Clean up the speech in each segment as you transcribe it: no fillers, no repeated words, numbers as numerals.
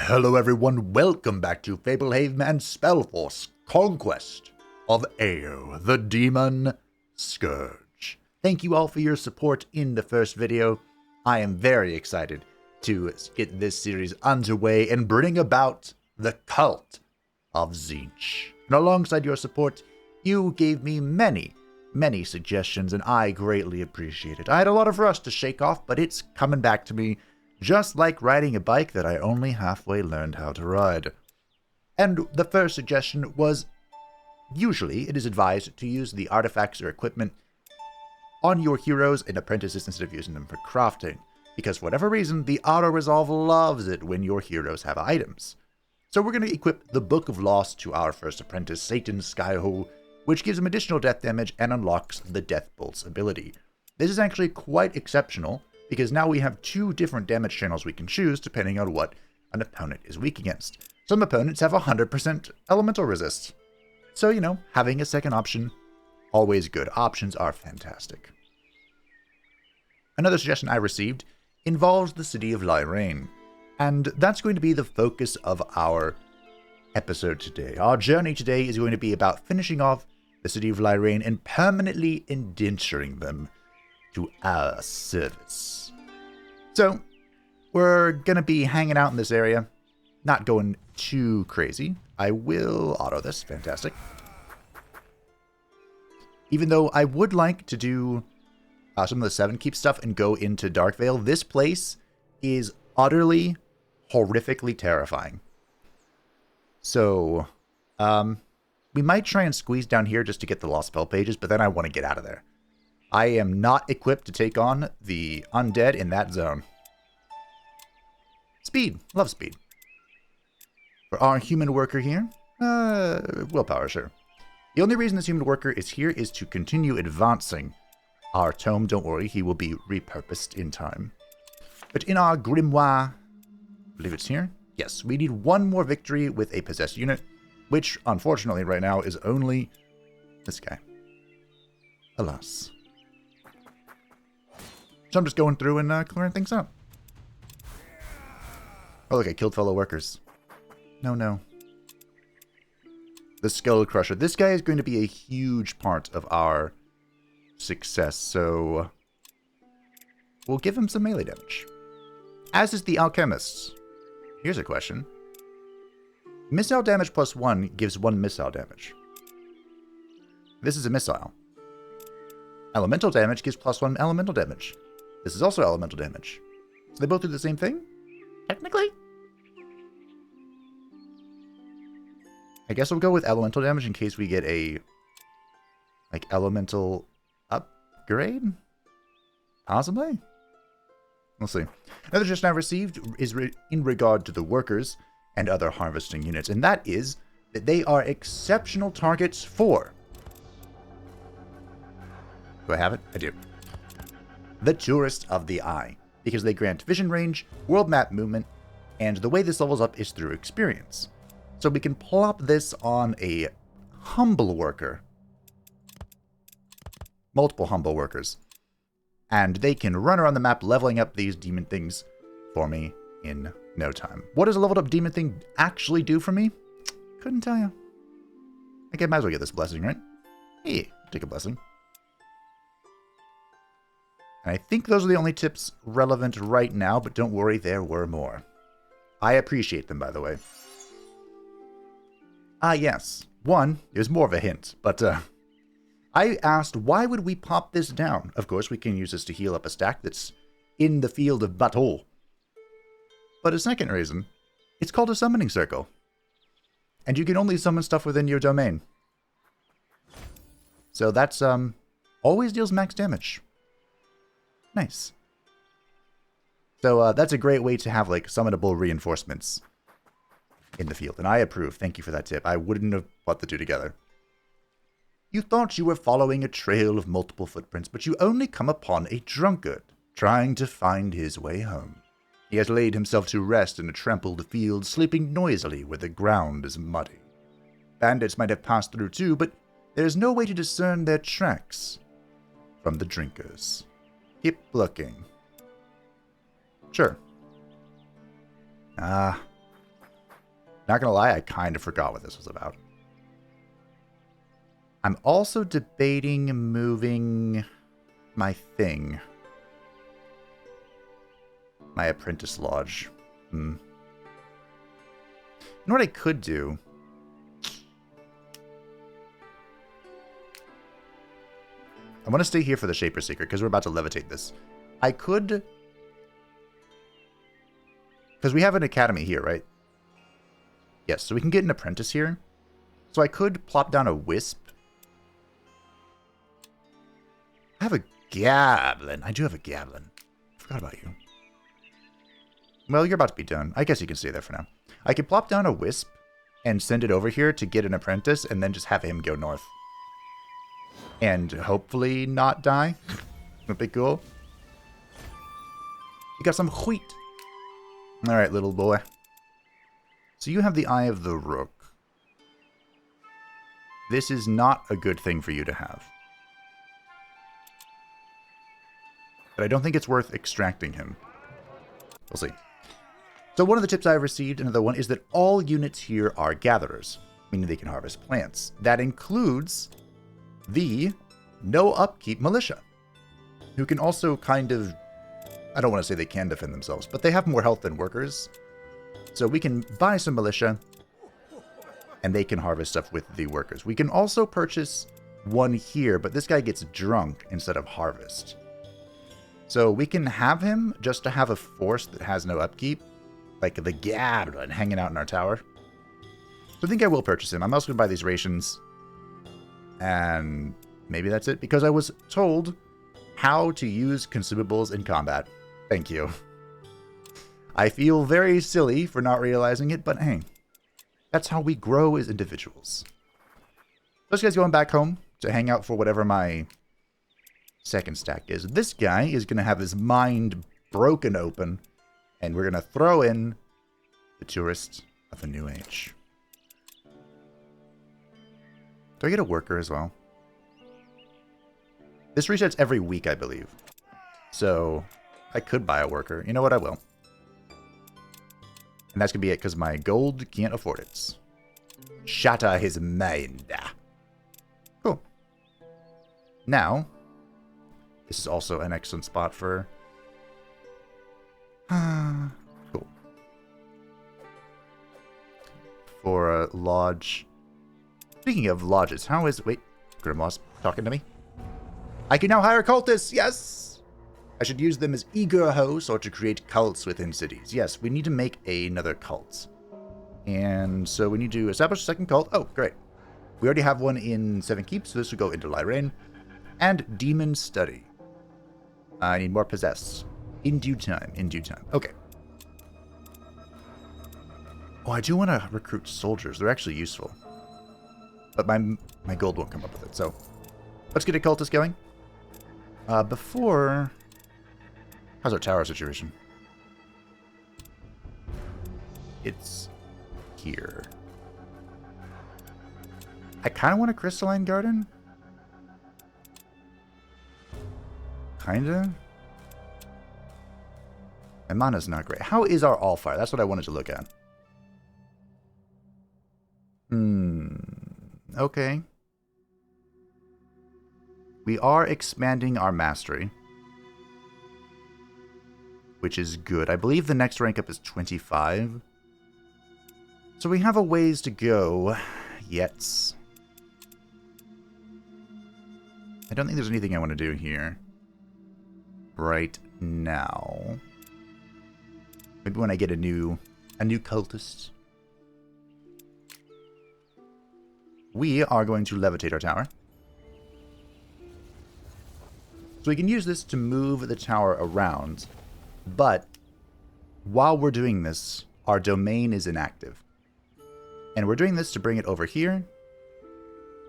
Hello everyone, welcome back to Fablehaven and Spellforce, Conquest of Ao, the Demon Scourge. Thank you all for your support in the first video. I am very excited to get this series underway and bring about the cult of Tzeentch. And alongside your support, you gave me many suggestions and I greatly appreciate it. I had a lot of rust to shake off, but it's coming back to me. Just like riding a bike that I only halfway learned how to ride. And the first suggestion was, usually it is advised to use the artifacts or equipment on your heroes and apprentices instead of using them for crafting, because for whatever reason, the auto-resolve loves it when your heroes have items. So we're going to equip the Book of Loss to our first apprentice, Satan's Skyhole, which gives him additional death damage and unlocks the Death Bolt's ability. This is actually quite exceptional, because now we have two different damage channels we can choose depending on what an opponent is weak against. Some opponents have 100% elemental resist. So, you know, having a second option, always good. Options are fantastic. Another suggestion I received involves the city of Lyrane, and that's going to be the focus of our episode today. Our journey today is going to be about finishing off the city of Lyrane and permanently indenturing them to our service. So, we're gonna be hanging out in this area, not going too crazy. I will auto this, fantastic. Even though I would like to do some of the Seven Keep stuff and go into Darkvale, this place is utterly, horrifically terrifying. So, we might try and squeeze down here just to get the lost spell pages, but then I want to get out of there. I am not equipped to take on the undead in that zone. Speed. Love speed. For our human worker here, willpower, sure. The only reason this human worker is here is to continue advancing our tome. Don't worry, he will be repurposed in time. But in our grimoire, I believe it's here. Yes, we need one more victory with a possessed unit, which, unfortunately, right now is only this guy. Alas. So I'm just going through and clearing things up. Oh, look, I killed fellow workers. No. The Skull Crusher. This guy is going to be a huge part of our success, so we'll give him some melee damage. As is the Alchemist. Here's a question. Missile damage plus 1 gives 1 missile damage. This is a missile. Elemental damage gives plus 1 elemental damage. This is also elemental damage. So they both do the same thing? Technically? I guess we'll go with elemental damage in case we get a, like, elemental upgrade? Possibly? We'll see. Another suggestion I received is in regard to the workers and other harvesting units, and that is that they are exceptional targets for... Do I have it? I do. The Tourist of the Eye, because they grant vision range, world map movement, and the way this levels up is through experience. So we can plop this on a humble worker. Multiple humble workers. And they can run around the map leveling up these demon things for me in no time. What does a leveled up demon thing actually do for me? Couldn't tell you. I might as well get this blessing, right? Hey, take a blessing. And I think those are the only tips relevant right now, but don't worry, there were more. I appreciate them, by the way. Yes. One, it was more of a hint, but I asked, why would we pop this down? Of course, we can use this to heal up a stack that's in the field of battle. But a second reason, it's called a summoning circle. And you can only summon stuff within your domain. So that's, always deals max damage. Nice. So that's a great way to have, like, summonable reinforcements in the field. And I approve. Thank you for that tip. I wouldn't have put the two together. You thought you were following a trail of multiple footprints, but you only come upon a drunkard trying to find his way home. He has laid himself to rest in a trampled field, sleeping noisily where the ground is muddy. Bandits might have passed through too, but there is no way to discern their tracks from the drinkers. Keep looking. Sure. Not gonna lie, I kind of forgot what this was about. I'm also debating moving my thing. My apprentice lodge. You know what I could do? I want to stay here for the Shaper Secret because we're about to levitate this. I could... Because we have an academy here, right? Yes, so we can get an apprentice here. So I could plop down a wisp. I have a Gablin. I do have a Gablin. I forgot about you. Well, you're about to be done. I guess you can stay there for now. I could plop down a wisp and send it over here to get an apprentice and then just have him go north. And hopefully not die. Would be cool. You got some wheat. Alright, little boy. So you have the Eye of the Rook. This is not a good thing for you to have. But I don't think it's worth extracting him. We'll see. So one of the tips I've received, another one, is that all units here are gatherers, meaning they can harvest plants. That includes the no upkeep militia, who can also kind of, I don't want to say they can defend themselves, but they have more health than workers. So we can buy some militia, and they can harvest stuff with the workers. We can also purchase one here, but this guy gets drunk instead of harvest. So we can have him just to have a force that has no upkeep, like the Gablin hanging out in our tower. So I think I will purchase him. I'm also going to buy these rations. And maybe that's it, because I was told how to use consumables in combat. Thank you. I feel very silly for not realizing it, but hey, that's how we grow as individuals. Those guys going back home to hang out for whatever my second stack is. This guy is going to have his mind broken open, and we're going to throw in the Tourist of the New Age. Do I get a worker as well? This resets every week, I believe. So I could buy a worker. You know what? I will. And that's going to be it, because my gold can't afford it. Shatter his mind. Cool. Now, this is also an excellent spot for... cool. For a lodge. Speaking of lodges, how is... Wait, Grimlaw's talking to me. I can now hire cultists, yes! I should use them as eager hosts or to create cults within cities. Yes, we need to make another cult. And so we need to establish a second cult. Oh, great. We already have one in Seven Keeps, so this will go into Lyrain. And Demon Study. I need more possess. In due time, in due time. Okay. Oh, I do want to recruit soldiers. They're actually useful. But my gold won't come up with it, so... Let's get a cultist going. Before... How's our tower situation? It's here. I kind of want a crystalline garden. Kinda. My mana's not great. How is our Allfire? That's what I wanted to look at. Okay. We are expanding our mastery, which is good. I believe the next rank up is 25. So we have a ways to go yet. I don't think there's anything I want to do here right now. Maybe when I get a new cultist. We are going to levitate our tower. So we can use this to move the tower around, but while we're doing this, our domain is inactive. And we're doing this to bring it over here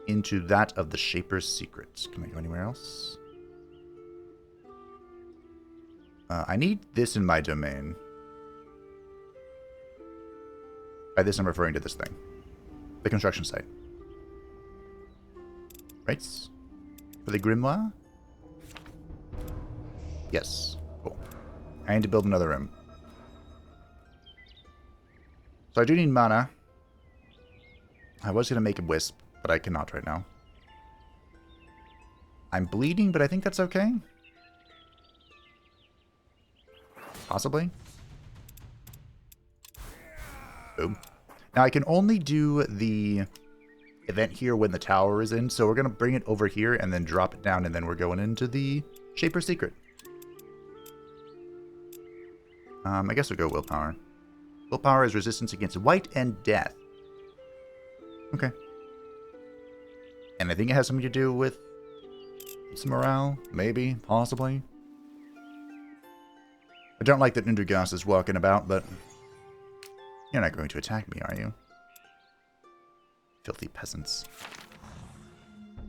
into that of the Shaper's Secret. Can I go anywhere else? I need this in my domain. By this, I'm referring to this thing. The construction site. Right? For the Grimoire? Yes. Cool. I need to build another room. So I do need mana I was going to make a wisp, but I cannot right now. I'm bleeding, but I think that's okay. Possibly. Boom. Now I can only do the event here when the tower is in, so we're going to bring it over here and then drop it down, and then we're going into the Shaper Secret. I guess we'll go Willpower. Willpower is resistance against white and death. Okay. And I think it has something to do with some morale, maybe, possibly. I don't like that Undergas is walking about, but you're not going to attack me, are you? Filthy peasants.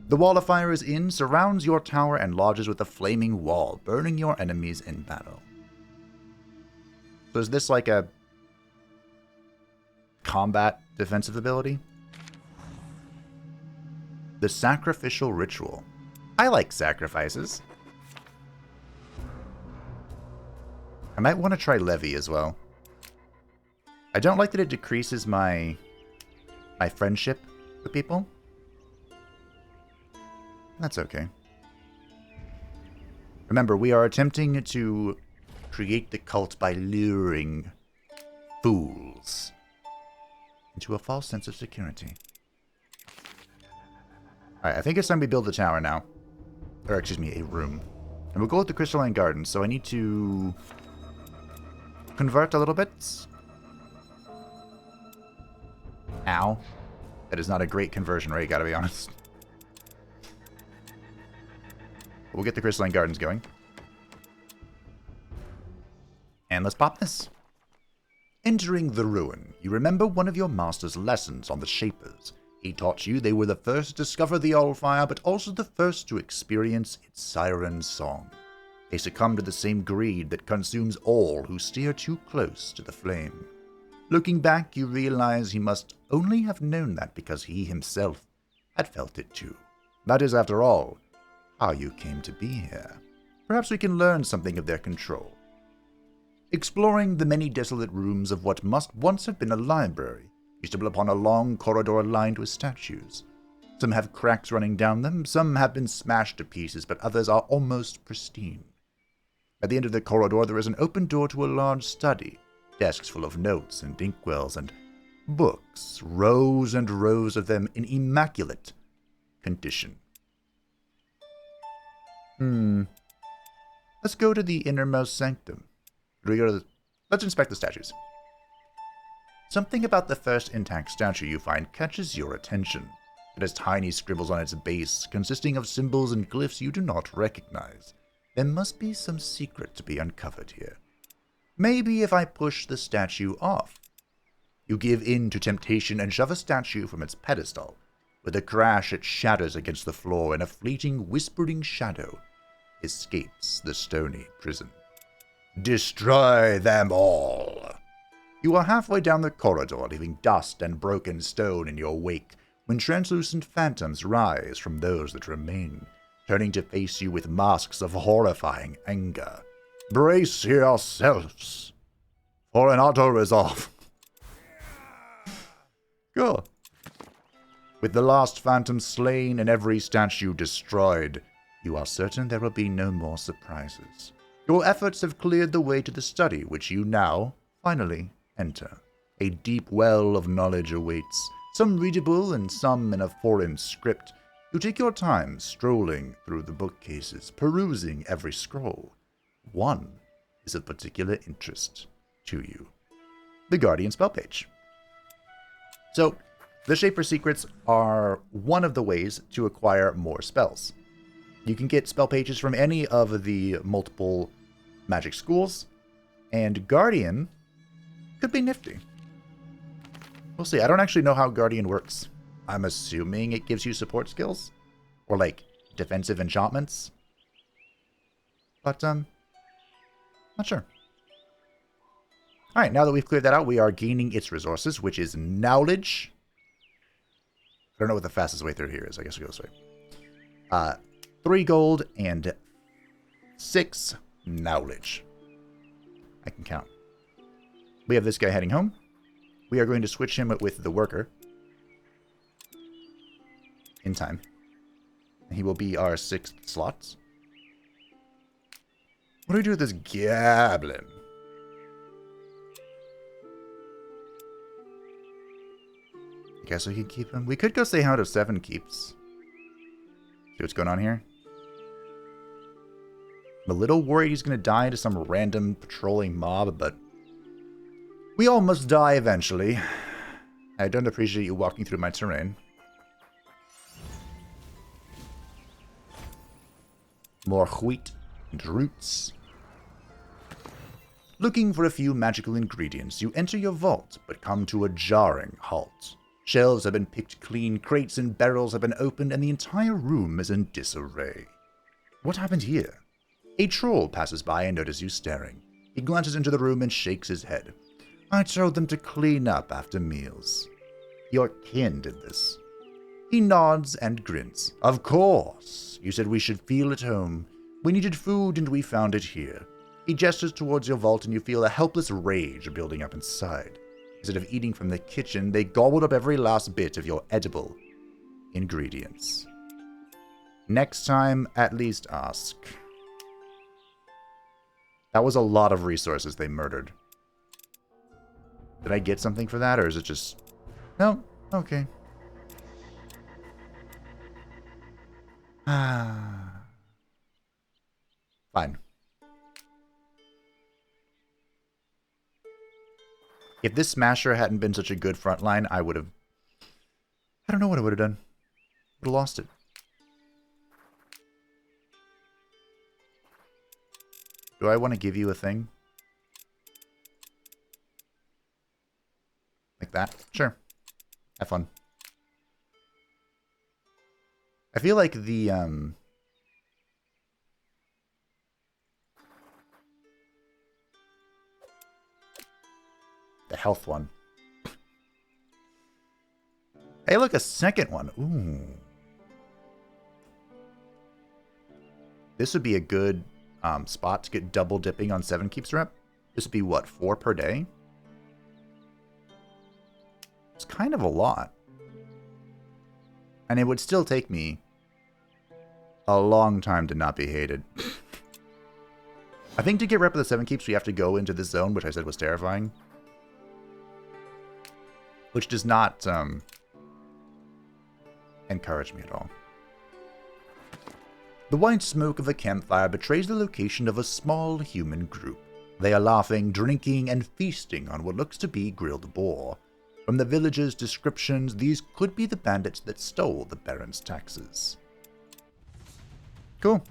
The wall of fire is in, surrounds your tower, and lodges with a flaming wall, burning your enemies in battle. So is this like a combat defensive ability? The Sacrificial Ritual. I like sacrifices. I might want to try Levy as well. I don't like that it decreases my friendship with people. That's okay. Remember, we are attempting to create the cult by luring fools into a false sense of security. Alright, I think it's time we build a tower now. Or, excuse me, a room. And we'll go with the Crystalline Garden, so I need to convert a little bit. Ow. That is not a great conversion rate, gotta be honest. We'll get the Crystalline Gardens going. And let's pop this. Entering the ruin, you remember one of your master's lessons on the Shapers. He taught you they were the first to discover the Allfire, but also the first to experience its siren song. They succumb to the same greed that consumes all who steer too close to the flame. Looking back, you realize he must only have known that because he himself had felt it too. That is, after all, how you came to be here. Perhaps we can learn something of their control. Exploring the many desolate rooms of what must once have been a library, you stumble upon a long corridor lined with statues. Some have cracks running down them, some have been smashed to pieces, but others are almost pristine. At the end of the corridor, there is an open door to a large study, desks full of notes and inkwells and books, rows and rows of them in immaculate condition. Let's go to the innermost sanctum. Let's inspect the statues. Something about the first intact statue you find catches your attention. It has tiny scribbles on its base, consisting of symbols and glyphs you do not recognize. There must be some secret to be uncovered here. Maybe if I push the statue off. You give in to temptation and shove a statue from its pedestal. With a crash, it shatters against the floor, and a fleeting, whispering shadow escapes the stony prison. Destroy them all! You are halfway down the corridor, leaving dust and broken stone in your wake, when translucent phantoms rise from those that remain, turning to face you with masks of horrifying anger. Brace yourselves for an auto-resolve. Cool. With the last phantom slain and every statue destroyed, you are certain there will be no more surprises. Your efforts have cleared the way to the study, which you now, finally, enter. A deep well of knowledge awaits, some readable and some in a foreign script. You take your time strolling through the bookcases, perusing every scroll. One is of particular interest to you. The Guardian spell page. So, the Shaper Secrets are one of the ways to acquire more spells. You can get spell pages from any of the multiple magic schools, and Guardian could be nifty. We'll see. I don't actually know how Guardian works. I'm assuming it gives you support skills, or like defensive enchantments, but not sure. Alright, now that we've cleared that out, we are gaining its resources, which is knowledge. I don't know what the fastest way through here is. I guess we'll go this way. 3 gold and 6 knowledge. I can count. We have this guy heading home. We are going to switch him with the worker. in time. He will be our 6th slot. What do we do with this goblin? I guess we can keep him. We could go say Hound of 7 keeps. See what's going on here? I'm a little worried he's going to die to some random patrolling mob, but we all must die eventually. I don't appreciate you walking through my terrain. More wheat and roots. Looking for a few magical ingredients, you enter your vault, but come to a jarring halt. Shelves have been picked clean, crates and barrels have been opened, and the entire room is in disarray. What happened here? A troll passes by and notices you staring. He glances into the room and shakes his head. I told them to clean up after meals. Your kin did this. He nods and grins. Of course. You said we should feel at home. We needed food and we found it here. He gestures towards your vault and you feel a helpless rage building up inside. Instead of eating from the kitchen, they gobbled up every last bit of your edible ingredients. Next time, at least ask. That was a lot of resources they murdered. Did I get something for that, or is it just... No? Okay. Fine. If this Smasher hadn't been such a good frontline, I would have... I don't know what I would have done. Would have lost it. Do I want to give you a thing? Like that? Sure. Have fun. I feel like the health one. Hey, look, a second one. Ooh. This would be a good spot to get double dipping on 7 keeps rep. This would be what, 4 per day? It's kind of a lot. And it would still take me a long time to not be hated. I think to get rep of the 7 keeps, we have to go into this zone, which I said was terrifying. Which does not encourage me at all. The white smoke of a campfire betrays the location of a small human group. They are laughing, drinking, and feasting on what looks to be grilled boar. From the villagers' descriptions, these could be the bandits that stole the Baron's taxes. Cool.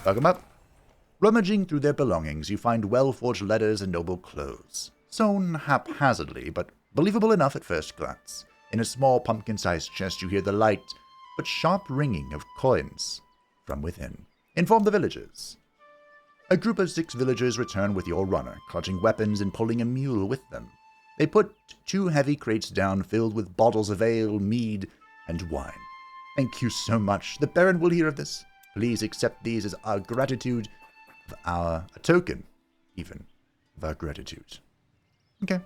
Bug them up. Rummaging through their belongings, you find well-forged letters and noble clothes. Sewn haphazardly, but believable enough at first glance. In a small pumpkin-sized chest, you hear the light, but sharp ringing of coins from within. Inform the villagers. A group of 6 villagers return with your runner, clutching weapons and pulling a mule with them. They put 2 heavy crates down filled with bottles of ale, mead, and wine. Thank you so much. The Baron will hear of this. Please accept these as our gratitude, a token, even, of our gratitude. Okay.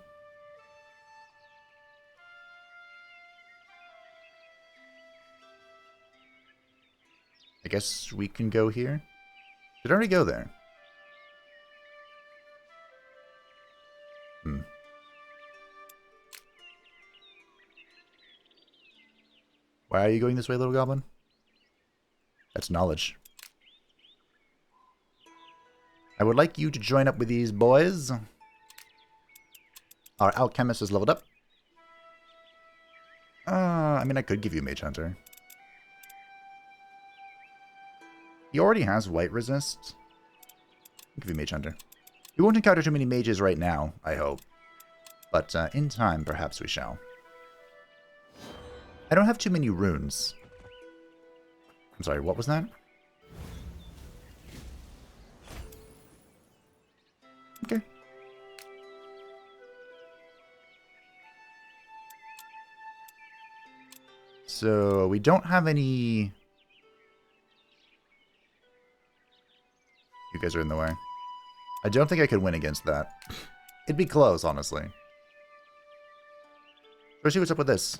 I guess we can go here. Did I already go there? Why are you going this way, little goblin? That's knowledge. I would like you to join up with these boys. Our alchemist is leveled up. I mean, I could give you Mage Hunter. He already has white resist. I'll give you Mage Hunter. We won't encounter too many mages right now, I hope. But in time, perhaps we shall. I don't have too many runes. I'm sorry, what was that? Okay. So, we don't have any... You guys are in the way. I don't think I could win against that. It'd be close, honestly. Let's see what's up with this.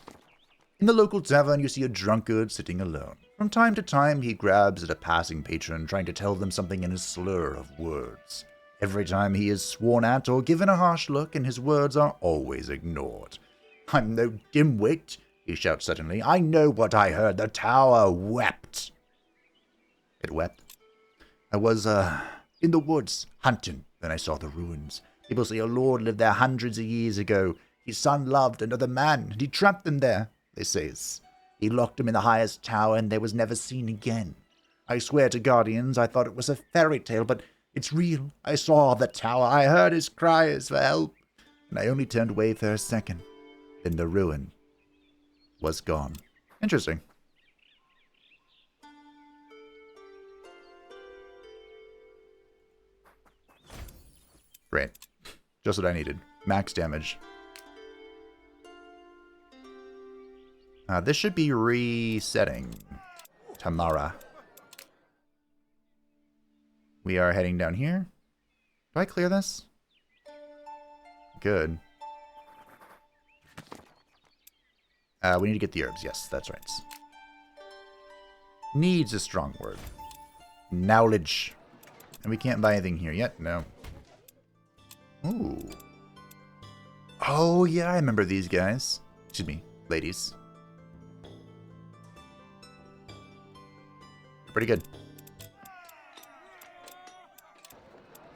In the local tavern, you see a drunkard sitting alone. From time to time, he grabs at a passing patron, trying to tell them something in a slur of words. Every time he is sworn at or given a harsh look, and his words are always ignored. "I'm no dimwit," he shouts suddenly. "I know what I heard. The tower wept." It wept. I was, in the woods, hunting, then I saw the ruins. People say a lord lived there hundreds of years ago. His son loved another man, and he trapped them there, they says. He locked him in the highest tower, and they was never seen again. I swear to guardians, I thought it was a fairy tale, but it's real. I saw the tower. I heard his cries for help, and I only turned away for a second. Then the ruin was gone. Interesting. Great. Just what I needed. Max damage. This should be resetting. Tamara. We are heading down here. Do I clear this? Good. We need to get the herbs. Yes, that's right. Needs a strong word. Knowledge. And we can't buy anything here yet. No. Ooh. Oh, yeah, I remember these guys. Excuse me, ladies. Pretty good.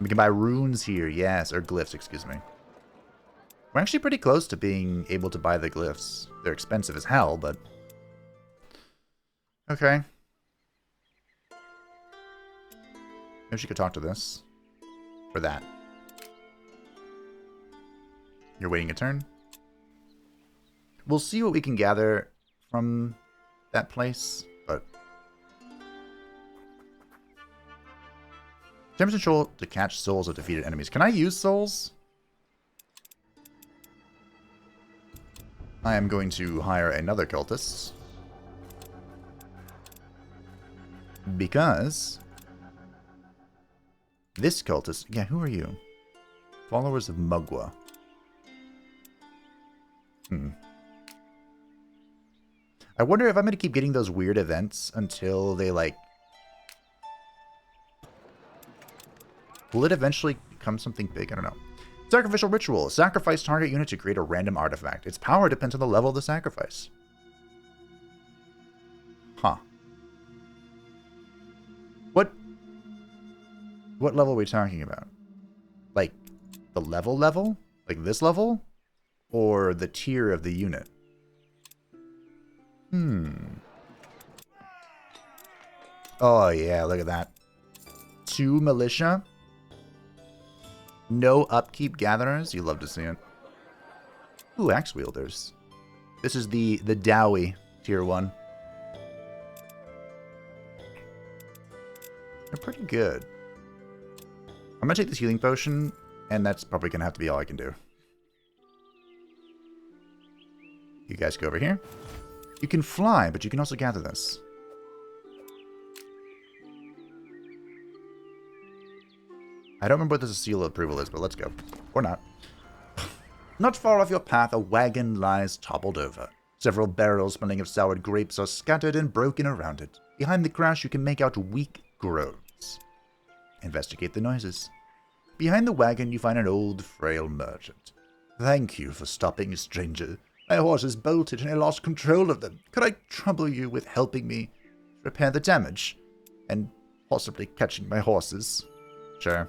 We can buy runes here, yes, or glyphs, excuse me. We're actually pretty close to being able to buy the glyphs. They're expensive as hell, but... Okay. Maybe she could talk to this. Or that. You're waiting a turn? We'll see what we can gather from that place, but... Damage control to catch souls of defeated enemies. Can I use souls? I am going to hire another cultist. Because... this cultist... Yeah, who are you? Followers of Mugwa. I wonder if I'm going to keep getting those weird events until they, like... Will it eventually become something big? I don't know. Sacrificial ritual. Sacrifice target unit to create a random artifact. Its power depends on the level of the sacrifice. Huh. What level are we talking about? Like, the level? Like this level? Or the tier of the unit? Oh, yeah, look at that. 2 militia. No upkeep gatherers. You love to see it. Ooh, axe wielders. This is the Dowie tier 1. They're pretty good. I'm gonna take this healing potion, and that's probably gonna have to be all I can do. You guys go over here. You can fly, but you can also gather this. I don't remember what this seal of approval is, but let's go. Or not. Not far off your path, a wagon lies toppled over. Several barrels smelling of soured grapes are scattered and broken around it. Behind the crash, you can make out weak groans. Investigate the noises. Behind the wagon, you find an old, frail merchant. "Thank you for stopping, stranger. My horses bolted and I lost control of them. Could I trouble you with helping me repair the damage? And possibly catching my horses?" Sure.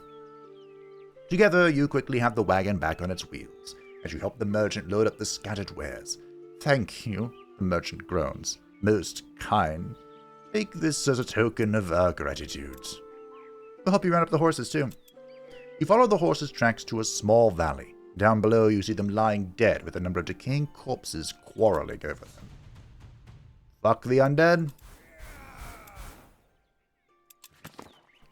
Together, you quickly have the wagon back on its wheels, as you help the merchant load up the scattered wares. "Thank you," the merchant groans. "Most kind. Take this as a token of our gratitude." We'll help you round up the horses, too. You follow the horses' tracks to a small valley. Down below, you see them lying dead with a number of decaying corpses quarreling over them. Fuck the undead.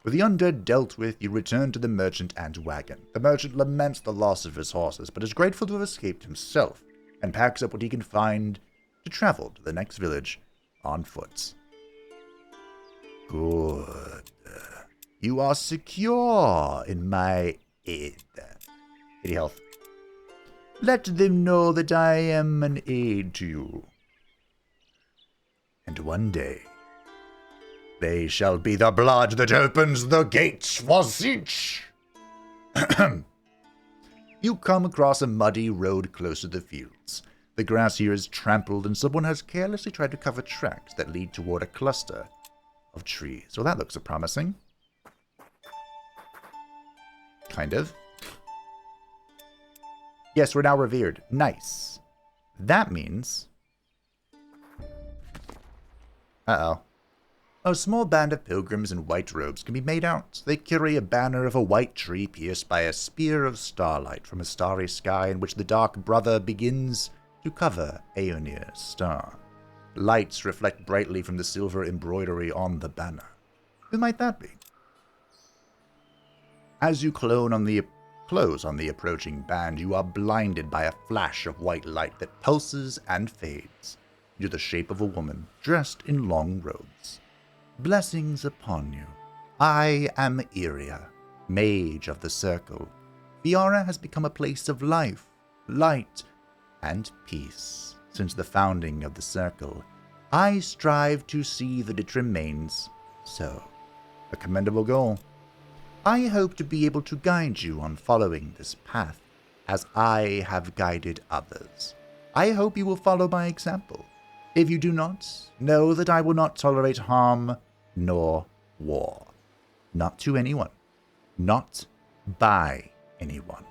With the undead dealt with, you return to the merchant and wagon. The merchant laments the loss of his horses, but is grateful to have escaped himself, and packs up what he can find to travel to the next village on foot. Good. You are secure in my aid. 80 health. Let them know that I am an aid to you. And one day, they shall be the blood that opens the gates for Tzeentch. You come across a muddy road close to the fields. The grass here is trampled, and someone has carelessly tried to cover tracks that lead toward a cluster of trees. Well, that looks promising. Kind of. Yes, we're now revered. Nice. That means... Uh-oh. A small band of pilgrims in white robes can be made out. They carry a banner of a white tree pierced by a spear of starlight from a starry sky in which the dark brother begins to cover Aeonir's star. Lights reflect brightly from the silver embroidery on the banner. Who might that be? As you close on the approaching band, you are blinded by a flash of white light that pulses and fades into the shape of a woman dressed in long robes. Blessings upon you. I am Yria, Mage of the Circle. Yria has become a place of life, light, and peace. Since the founding of the Circle, I strive to see that it remains so. A commendable goal. I hope to be able to guide you on following this path, as I have guided others. I hope you will follow my example. If you do not, know that I will not tolerate harm nor war. Not to anyone. Not by anyone.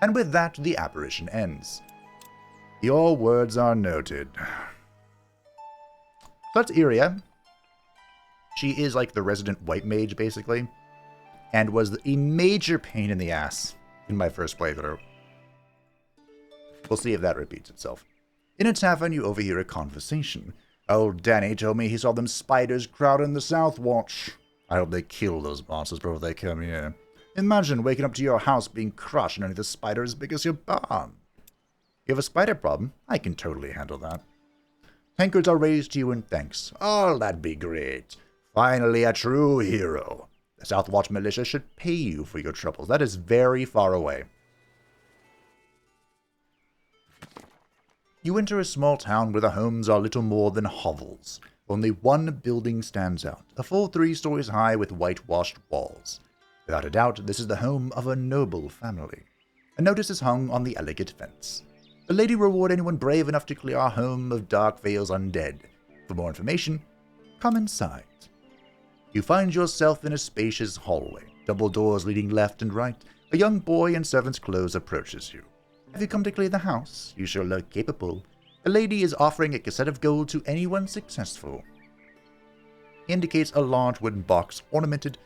And with that, the apparition ends. Your words are noted. So that's Yria. She is like the resident white mage, basically, and was a major pain in the ass in my first playthrough. We'll see if that repeats itself. In a tavern, you overhear a conversation. Old Danny told me he saw them spiders crowding the South Watch. I hope they kill those monsters before they come here. Imagine waking up to your house being crushed underneath a spider as big as your barn. You have a spider problem? I can totally handle that. Tankards are raised to you in thanks. Oh, that'd be great. Finally a true hero. The South Watch militia should pay you for your troubles. That is very far away. You enter a small town where the homes are little more than hovels. Only one building stands out, a full 3 stories high with whitewashed walls. Without a doubt, this is the home of a noble family. A notice is hung on the elegant fence. The lady reward anyone brave enough to clear our home of Darkvale's undead. For more information, come inside. You find yourself in a spacious hallway, double doors leading left and right. A young boy in servant's clothes approaches you. Have you come to clear the house? You sure look capable. The lady is offering a cassette of gold to anyone successful. He indicates a large wooden box ornamented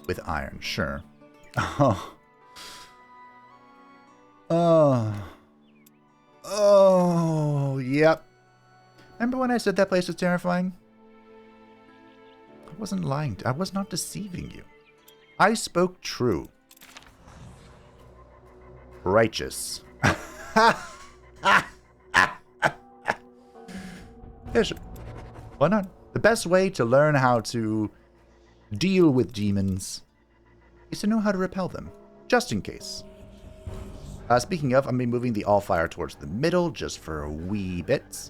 with iron. Sure. Oh, yep. Remember when I said that place was terrifying? I wasn't lying. I was not deceiving you. I spoke true. Righteous. Yeah, sure. Why not? The best way to learn how to deal with demons is to know how to repel them, just in case. Speaking of, I'm going to be moving the Allfire towards the middle just for a wee bit.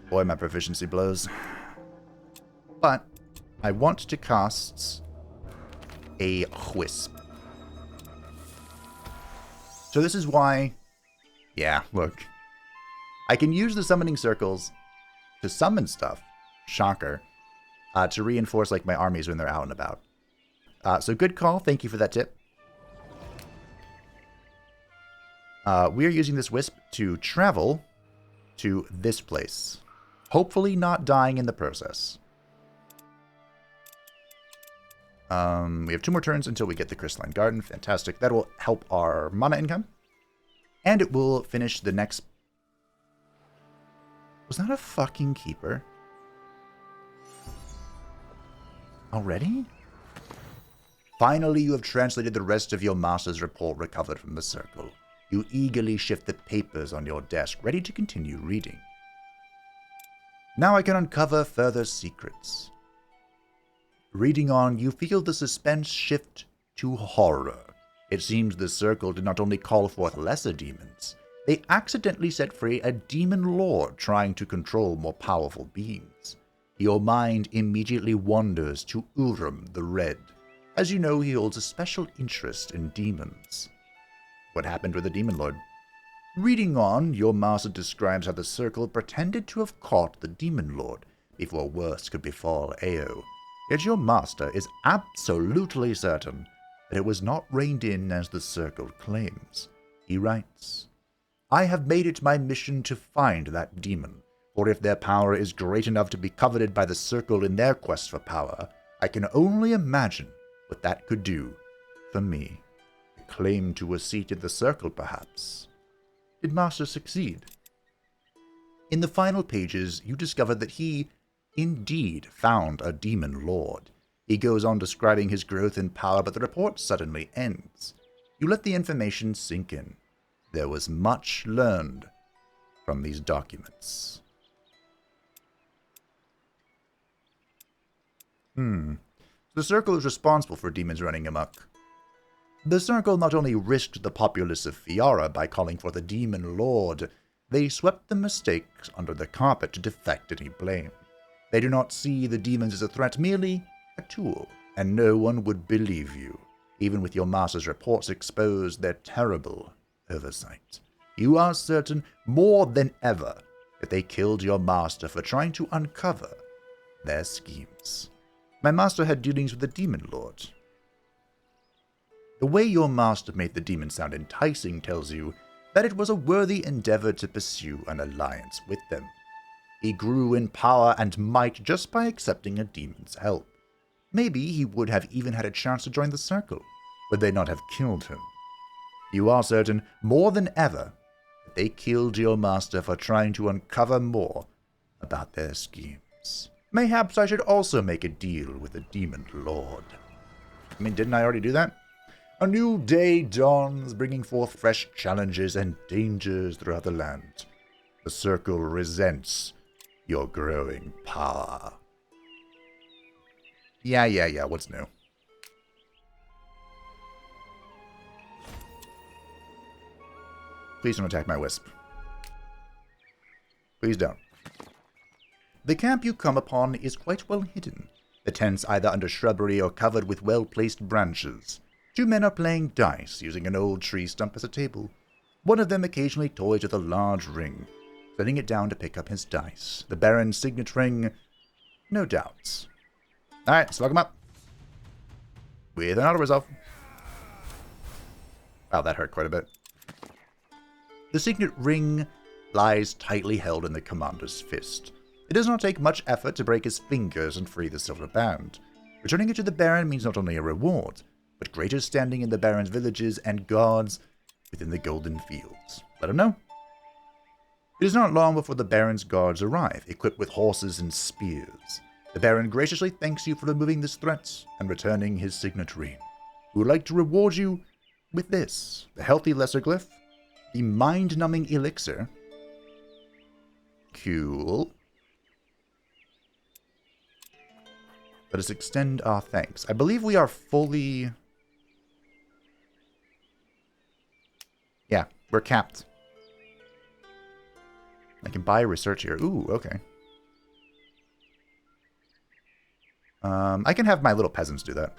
Boy, my proficiency blows. But I want to cast a Wisp. So this is why... Yeah, look. I can use the summoning circles to summon stuff. Shocker. To reinforce like my armies when they're out and about. So good call. Thank you for that tip. We are using this Wisp to travel to this place. Hopefully not dying in the process. We have 2 more turns until we get the Crystalline Garden. Fantastic. That will help our mana income. And it will finish the next... Was that a fucking keeper? Already? Finally, you have translated the rest of your master's report recovered from the circle. You eagerly shift the papers on your desk, ready to continue reading. Now I can uncover further secrets. Reading on, you feel the suspense shift to horror. It seems the circle did not only call forth lesser demons, they accidentally set free a demon lord trying to control more powerful beings. Your mind immediately wanders to Urim the Red. As you know, he holds a special interest in demons. What happened with the Demon Lord? Reading on, your master describes how the Circle pretended to have caught the Demon Lord before worse could befall Ao. Yet your master is absolutely certain that it was not reined in as the Circle claims. He writes, I have made it my mission to find that demon, for if their power is great enough to be coveted by the Circle in their quest for power, I can only imagine what that could do for me. A claim to a seat in the Circle, perhaps. Did Master succeed? In the final pages, you discover that he, indeed, found a demon lord. He goes on describing his growth in power, but the report suddenly ends. You let the information sink in. There was much learned from these documents. The Circle is responsible for demons running amok. The Circle not only risked the populace of Fiara by calling for the Demon Lord, they swept the mistakes under the carpet to deflect any blame. They do not see the demons as a threat, merely a tool, and no one would believe you, even with your master's reports expose their terrible oversight. You are certain, more than ever, that they killed your master for trying to uncover their schemes. My master had dealings with the Demon Lord. The way your master made the demon sound enticing tells you that it was a worthy endeavor to pursue an alliance with them. He grew in power and might just by accepting a demon's help. Maybe he would have even had a chance to join the Circle, would they not have killed him. You are certain, more than ever, that they killed your master for trying to uncover more about their schemes. Mayhaps I should also make a deal with the Demon Lord. I mean, didn't I already do that? A new day dawns, bringing forth fresh challenges and dangers throughout the land. The Circle resents your growing power. Yeah, what's new? Please don't attack my wisp. Please don't. The camp you come upon is quite well hidden, the tents either under shrubbery or covered with well-placed branches. 2 men are playing dice, using an old tree stump as a table. One of them occasionally toys with a large ring, setting it down to pick up his dice. The Baron's signet ring, no doubts. Alright, let's lock him up. With an auto-resolve. Wow, that hurt quite a bit. The signet ring lies tightly held in the commander's fist. It does not take much effort to break his fingers and free the silver band. Returning it to the Baron means not only a reward, but greater standing in the Baron's villages and guards within the Golden Fields. Let him know. It is not long before the Baron's guards arrive, equipped with horses and spears. The Baron graciously thanks you for removing this threat and returning his signet ring. He would like to reward you with this, the healthy lesser glyph, the mind-numbing elixir. Cool. Let us extend our thanks. I believe we are fully... Yeah, we're capped. I can buy research here. Ooh, okay. I can have my little peasants do that.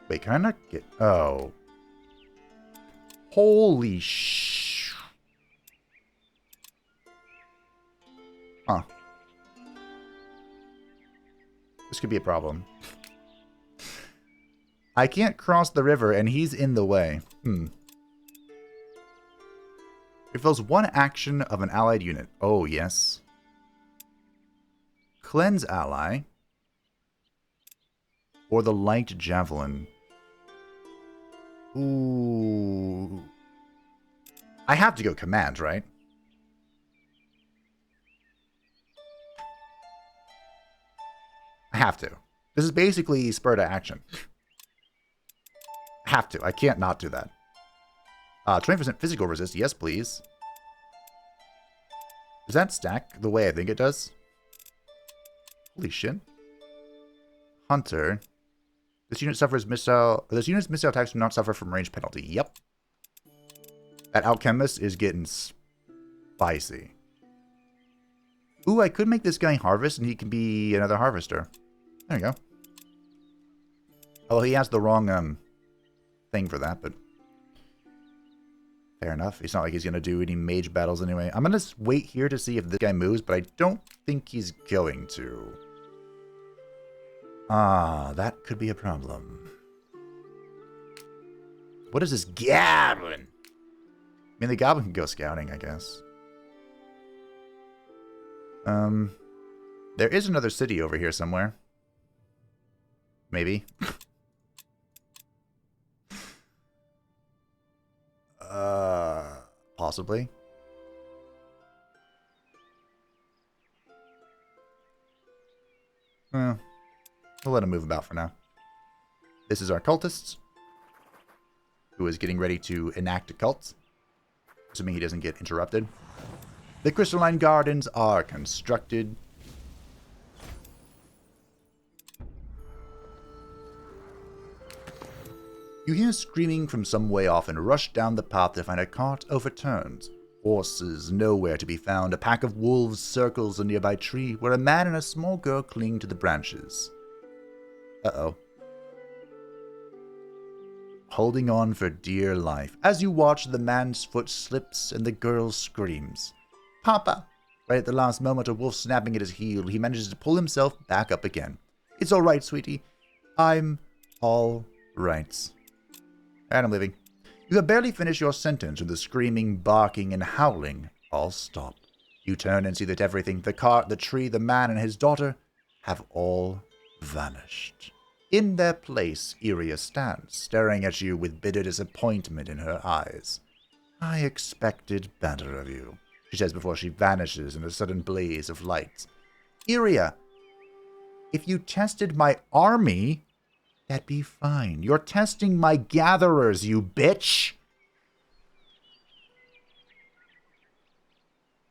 Wait, can I not get... Oh. Holy sh... Huh. This could be a problem. I can't cross the river, and he's in the way. Refills 1 action of an allied unit. Oh, yes. Cleanse ally. Or the light javelin. Ooh. I have to go command, right? I have to. This is basically spur to action. Have to. I can't not do that. 20% physical resist. Yes, please. Does that stack the way I think it does? Holy shit. Hunter. This unit suffers missile... This unit's missile attacks do not suffer from range penalty. Yep. That alchemist is getting spicy. Ooh, I could make this guy harvest and he can be another harvester. There you go. Although he has the wrong thing for that, but fair enough. It's not like he's going to do any mage battles anyway. I'm going to wait here to see if this guy moves, but I don't think he's going to. Ah, that could be a problem. What is this goblin? I mean, the goblin can go scouting, I guess. There is another city over here somewhere. Maybe. Possibly. Well, we'll let him move about for now. This is our cultists, who is getting ready to enact a cult, assuming he doesn't get interrupted. The crystalline gardens are constructed. You hear screaming from some way off and rush down the path to find a cart overturned. Horses nowhere to be found. A pack of wolves circles a nearby tree where a man and a small girl cling to the branches. Uh-oh. Holding on for dear life. As you watch, the man's foot slips and the girl screams. Papa! Right at the last moment, a wolf snapping at his heel, he manages to pull himself back up again. It's all right, sweetie. I'm all right. And I'm leaving. You have barely finished your sentence when the screaming, barking, and howling all stop. You turn and see that everything, the cart, the tree, the man, and his daughter, have all vanished. In their place, Yria stands, staring at you with bitter disappointment in her eyes. I expected better of you, she says before she vanishes in a sudden blaze of light. Yria, if you tested my army, that'd be fine. You're testing my gatherers, you bitch!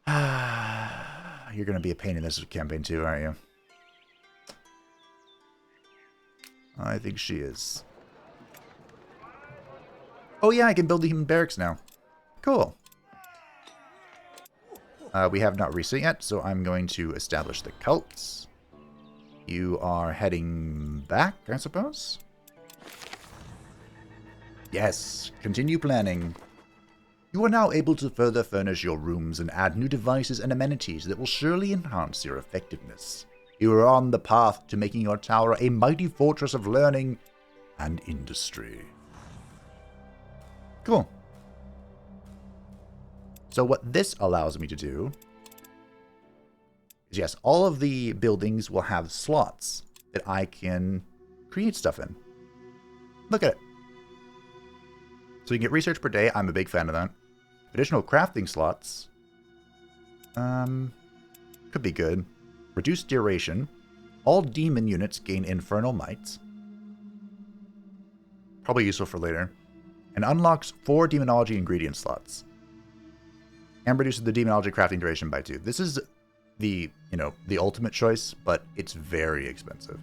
You're gonna be a pain in this campaign too, aren't you? I think she is. Oh yeah, I can build the human barracks now. Cool. We have not reset yet, so I'm going to establish the cults. You are heading back, I suppose? Yes, continue planning. You are now able to further furnish your rooms and add new devices and amenities that will surely enhance your effectiveness. You are on the path to making your tower a mighty fortress of learning and industry. Cool. So what this allows me to do is, yes, all of the buildings will have slots that I can create stuff in. Look at it. So you can get research per day. I'm a big fan of that. Additional crafting slots. Could be good. Reduced duration. All demon units gain infernal might. Probably useful for later. And unlocks 4 demonology ingredient slots. And reduces the demonology crafting duration by 2. This is the, the ultimate choice, but it's very expensive.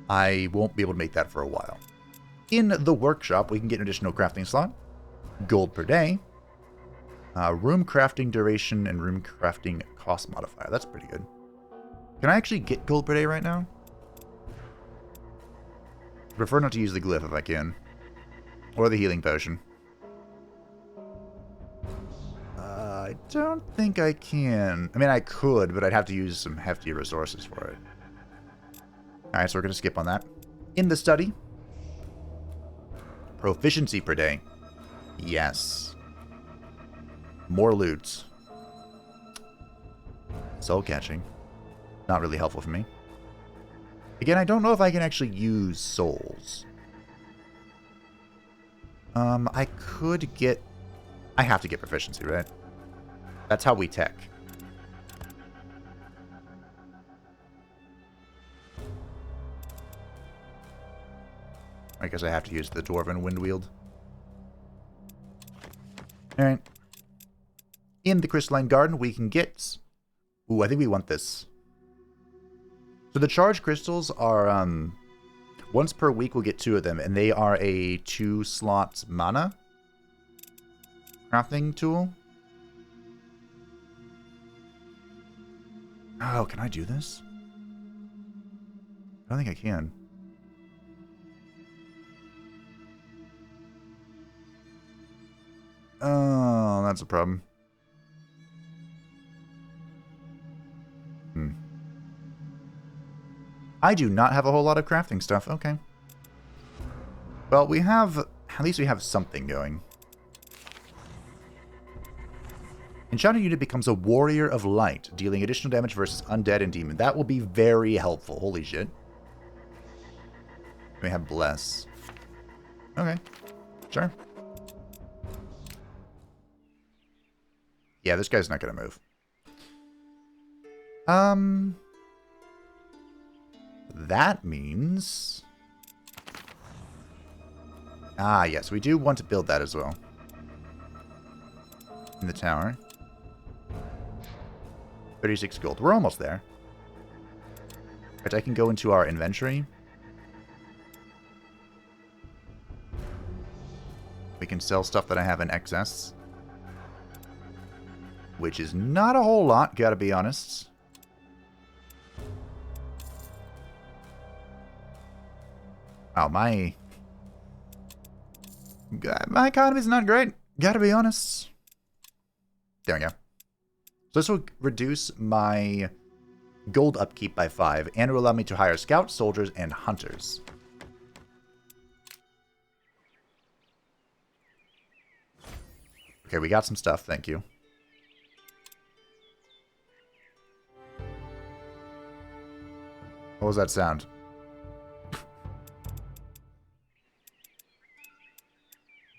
I won't be able to make that for a while. In the workshop, we can get an additional crafting slot. Gold per day. Room crafting duration and room crafting cost modifier. That's pretty good. Can I actually get gold per day right now? I prefer not to use the glyph if I can. Or the healing potion. I don't think I can. I mean, I could, but I'd have to use some hefty resources for it. Alright, so we're going to skip on that. In the study. Proficiency per day. Yes. More loot. Soul catching. Not really helpful for me. Again, I don't know if I can actually use souls. I could get... I have to get proficiency, right? That's how we tech. I guess I have to use the Dwarven Wind Wield. Alright. In the Crystalline Garden, we can get... Ooh, I think we want this. So the charge crystals are... Once per week, we'll get 2 of them, and they are a 2-slot mana crafting tool. Oh, can I do this? I don't think I can. Oh, that's a problem. I do not have a whole lot of crafting stuff. Okay. Well, we have... At least we have something going. Enchanted unit becomes a Warrior of Light, dealing additional damage versus undead and demon. That will be very helpful. Holy shit. We have Bless. Okay. Sure. Yeah, this guy's not going to move. That means... Ah, yes, we do want to build that as well. In the tower. 36 gold. We're almost there. Right, I can go into our inventory. We can sell stuff that I have in excess. Which is not a whole lot, gotta be honest. Oh, my economy's not great, gotta be honest. There we go. So this will reduce my gold upkeep by 5, and it will allow me to hire scouts, soldiers, and hunters. Okay, we got some stuff, thank you. What was that sound?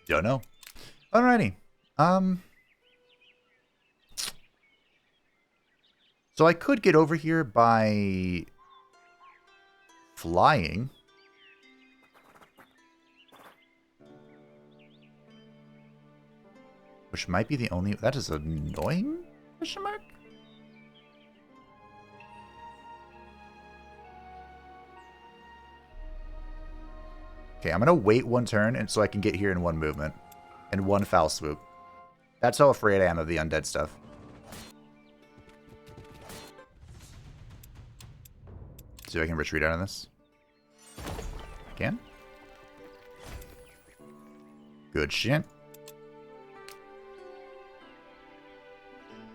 Don't know. Alrighty. So I could get over here by flying. Which might be the only... That is annoying? Question mark? Okay, I'm going to wait one turn and so I can get here in one movement. In one foul swoop. That's how afraid I am of the undead stuff. See if I can retreat out of this. I can. Good shit.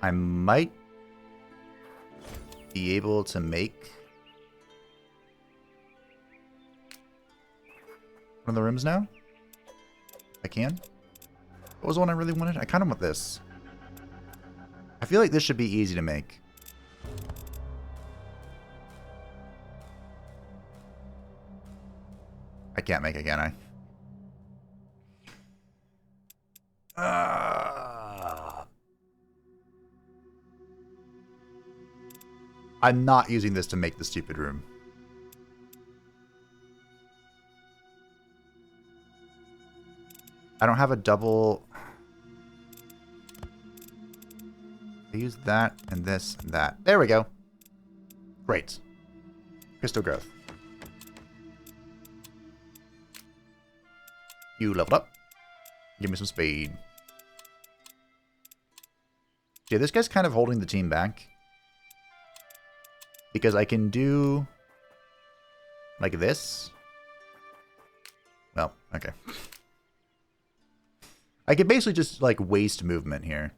I might be able to make one of the rooms now. I can. What was the one I really wanted? I kind of want this. I feel like this should be easy to make. I can't make it, can I? I'm not using this to make the stupid room. I don't have a double... I use that and this and that. There we go. Great. Crystal growth. You leveled up. Give me some speed. Yeah, this guy's kind of holding the team back. Because I can do... like this. Well, okay. I could basically just, like, waste movement here.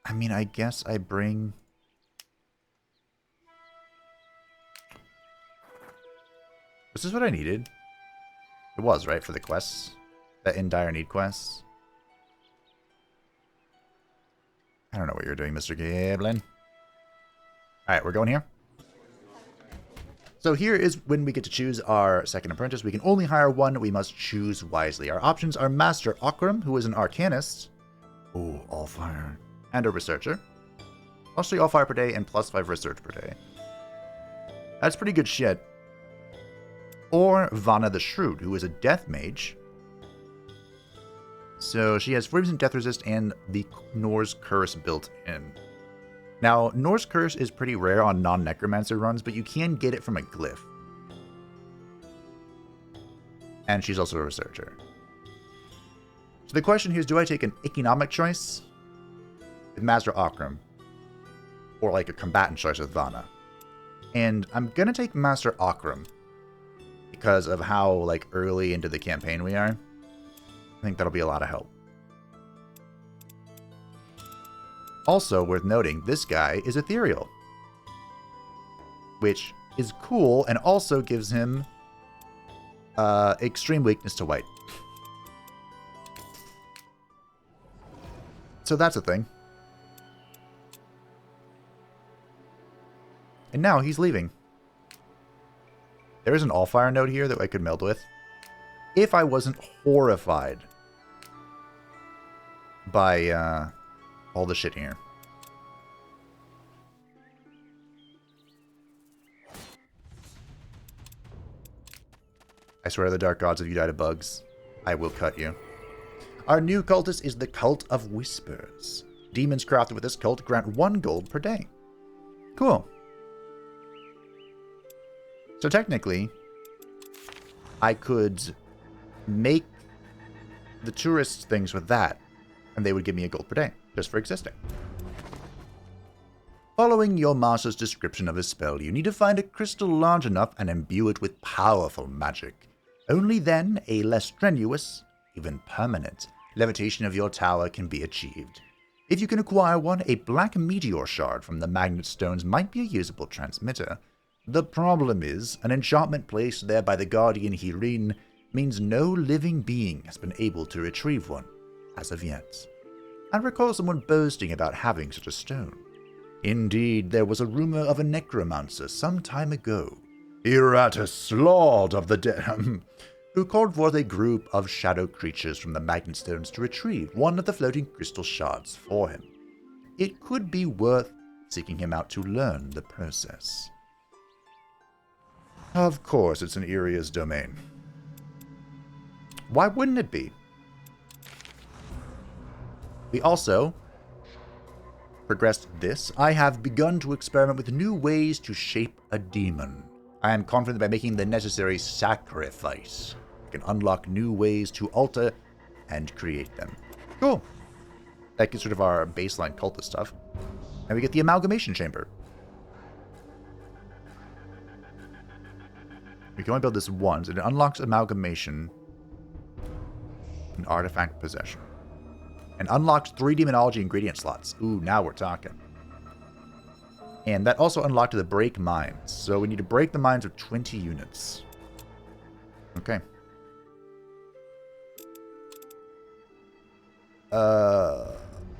I mean, I guess I bring... Was this what I needed? It was, right, for the quests? The In Dire Need quests? I don't know what you're doing, Mr. Giblin. Alright, we're going here. So here is when we get to choose our second apprentice. We can only hire one. We must choose wisely. Our options are Master Okram, who is an Arcanist. Ooh, Allfire. And a Researcher. +3 Allfire per day and +5 Research per day. That's pretty good shit. Or Vanna the Shrewd, who is a Death Mage. So she has 40% Death Resist and the Norse Curse built in. Now, Norse Curse is pretty rare on non-Necromancer runs, but you can get it from a glyph. And she's also a Researcher. So the question here is, do I take an economic choice with Master Akram? Or like a combatant choice with Vana? And I'm going to take Master Akram because of how like early into the campaign we are. I think that'll be a lot of help. Also worth noting, this guy is ethereal, which is cool and also gives him extreme weakness to white. So that's a thing. And now he's leaving. There is an Allfire node here that I could meld with. If I wasn't horrified by all the shit here. I swear to the dark gods, if you die to bugs, I will cut you. Our new cultist is the Cult of Whispers. Demons crafted with this cult grant 1 gold per day. Cool. So technically, I could make the tourist things with that, and they would give me a gold per day, just for existing. Following your master's description of a spell, you need to find a crystal large enough and imbue it with powerful magic. Only then, a less strenuous, even permanent, levitation of your tower can be achieved. If you can acquire one, a black meteor shard from the magnet stones might be a usable transmitter. The problem is, an enchantment placed there by the guardian Hirin means no living being has been able to retrieve one, as of yet. I recall someone boasting about having such a stone. Indeed, there was a rumor of a necromancer some time ago, Iratus, Lord of the Dead, who called forth a group of shadow creatures from the magnet stones to retrieve one of the floating crystal shards for him. It could be worth seeking him out to learn the process. Of course, it's in Yria's domain. Why wouldn't it be? We also progressed this. I have begun to experiment with new ways to shape a demon. I am confident by making the necessary sacrifice, I can unlock new ways to alter and create them. Cool. That gets rid of our baseline cultist stuff. And we get the amalgamation chamber. We can only build this once, and it unlocks amalgamation and artifact possession. And unlocks 3 demonology ingredient slots. Ooh, now we're talking. And that also unlocked the break mines. So we need to break the mines of 20 units. Okay.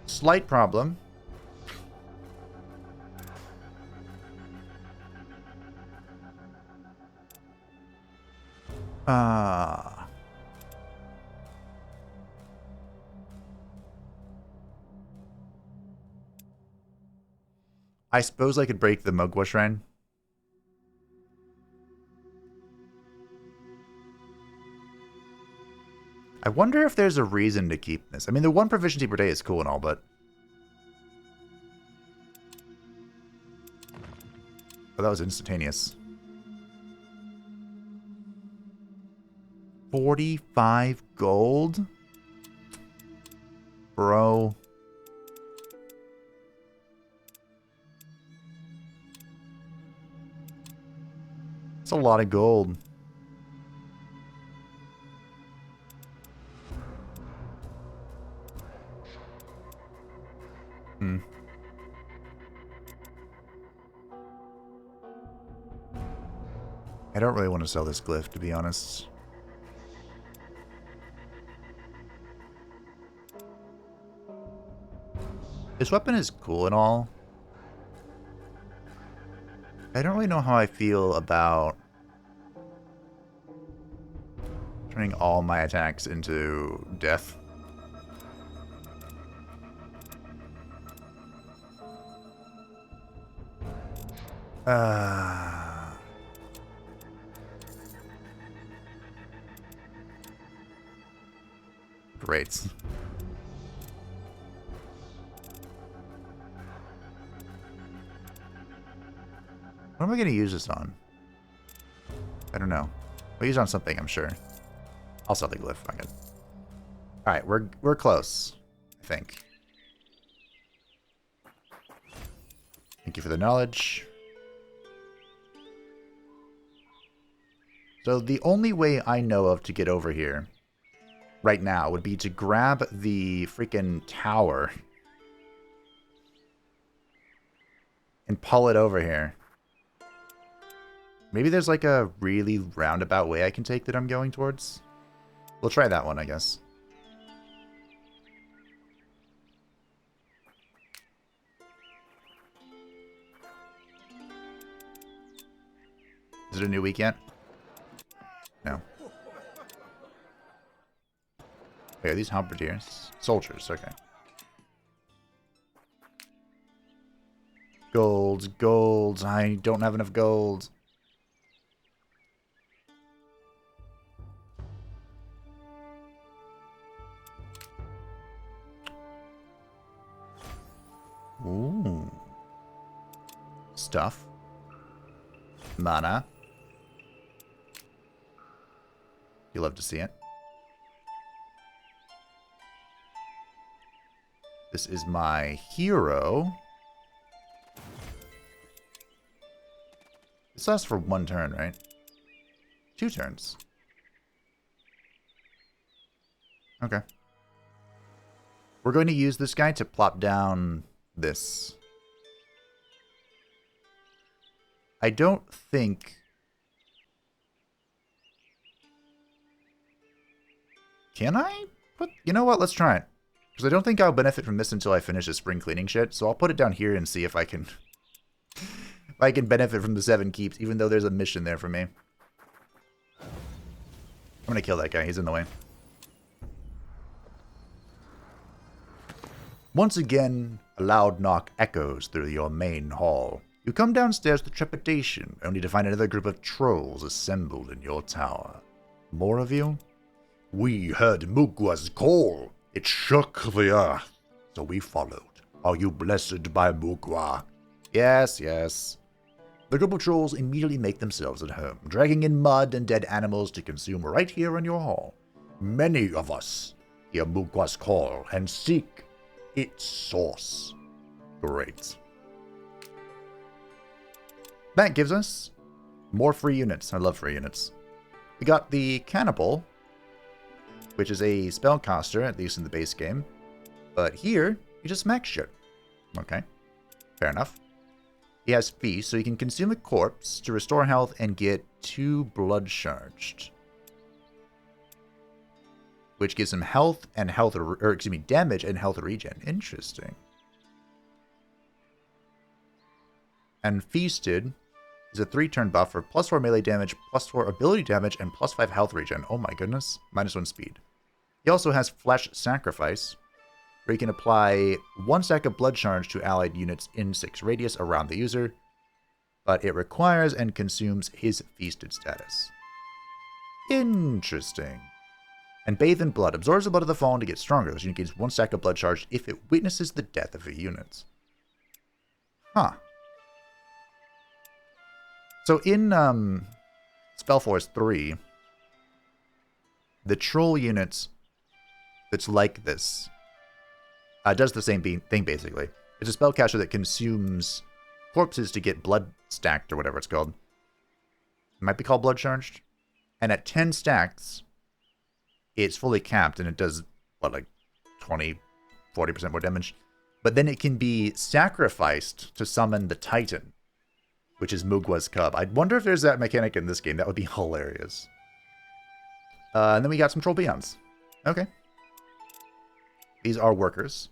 Slight problem. I suppose I could break the Mugwa Shrine. I wonder if there's a reason to keep this. I mean, the 1 proficiency per day is cool and all, but... Oh, that was instantaneous. 45 gold? Bro. It's a lot of gold. I don't really want to sell this glyph, to be honest. This weapon is cool and all. I don't really know how I feel about turning all my attacks into death. Great. What am I going to use this on? I don't know. I'll use it on something, I'm sure. I'll sell the glyph. Fuck it. Alright, we're close, I think. Thank you for the knowledge. So the only way I know of to get over here right now would be to grab the freaking tower and pull it over here. Maybe there's like a really roundabout way I can take that I'm going towards. We'll try that one, I guess. Is it a new week yet? No. Wait, are these halberdiers? Soldiers, okay. Gold, gold. I don't have enough gold. Ooh. Stuff. Mana. You love to see it. This is my hero. This lasts for 1 turn, right? 2 turns. Okay. We're going to use this guy to plop down this. I don't think... Can I put... You know what? Let's try it. Because I don't think I'll benefit from this until I finish the spring cleaning shit. So I'll put it down here and see if I can... if I can benefit from the 7 keeps, even though there's a mission there for me. I'm going to kill that guy. He's in the way. Once again, a loud knock echoes through your main hall. You come downstairs with trepidation, only to find another group of trolls assembled in your tower. More of you? We heard Mugwa's call. It shook the earth, so we followed. Are you blessed by Mugwa? Yes, yes. The group of trolls immediately make themselves at home, dragging in mud and dead animals to consume right here in your hall. Many of us hear Mugwa's call and seek its source. Great. That gives us more free units. I love free units. We got the Cannibal, which is a spellcaster, at least in the base game. But here, you just smack shit. Okay. Fair enough. He has Feast, so he can consume a corpse to restore health and get 2 blood charged. Which gives him health and health, or excuse me, damage and health regen. Interesting. And Feasted is a 3-turn buff for +4 melee damage, +4 ability damage, and +5 health regen. Oh my goodness. -1 speed. He also has Flesh Sacrifice, where he can apply 1 stack of blood charge to allied units in 6 radius around the user, but it requires and consumes his Feasted status. Interesting. And Bathe in Blood absorbs the blood of the fallen to get stronger. This unit gains 1 stack of blood charge if it witnesses the death of a unit. Huh. So in Spellforce 3, the troll unit that's like this does the same thing, basically. It's a spellcaster that consumes corpses to get blood stacked, or whatever it's called. It might be called blood charged. And at 10 stacks, it's fully capped, and it does, what, like 20, 40% more damage. But then it can be sacrificed to summon the Titan, which is Mugwa's cub. I wonder if there's that mechanic in this game. That would be hilarious. And then we got some Troll Peons. Okay. These are workers.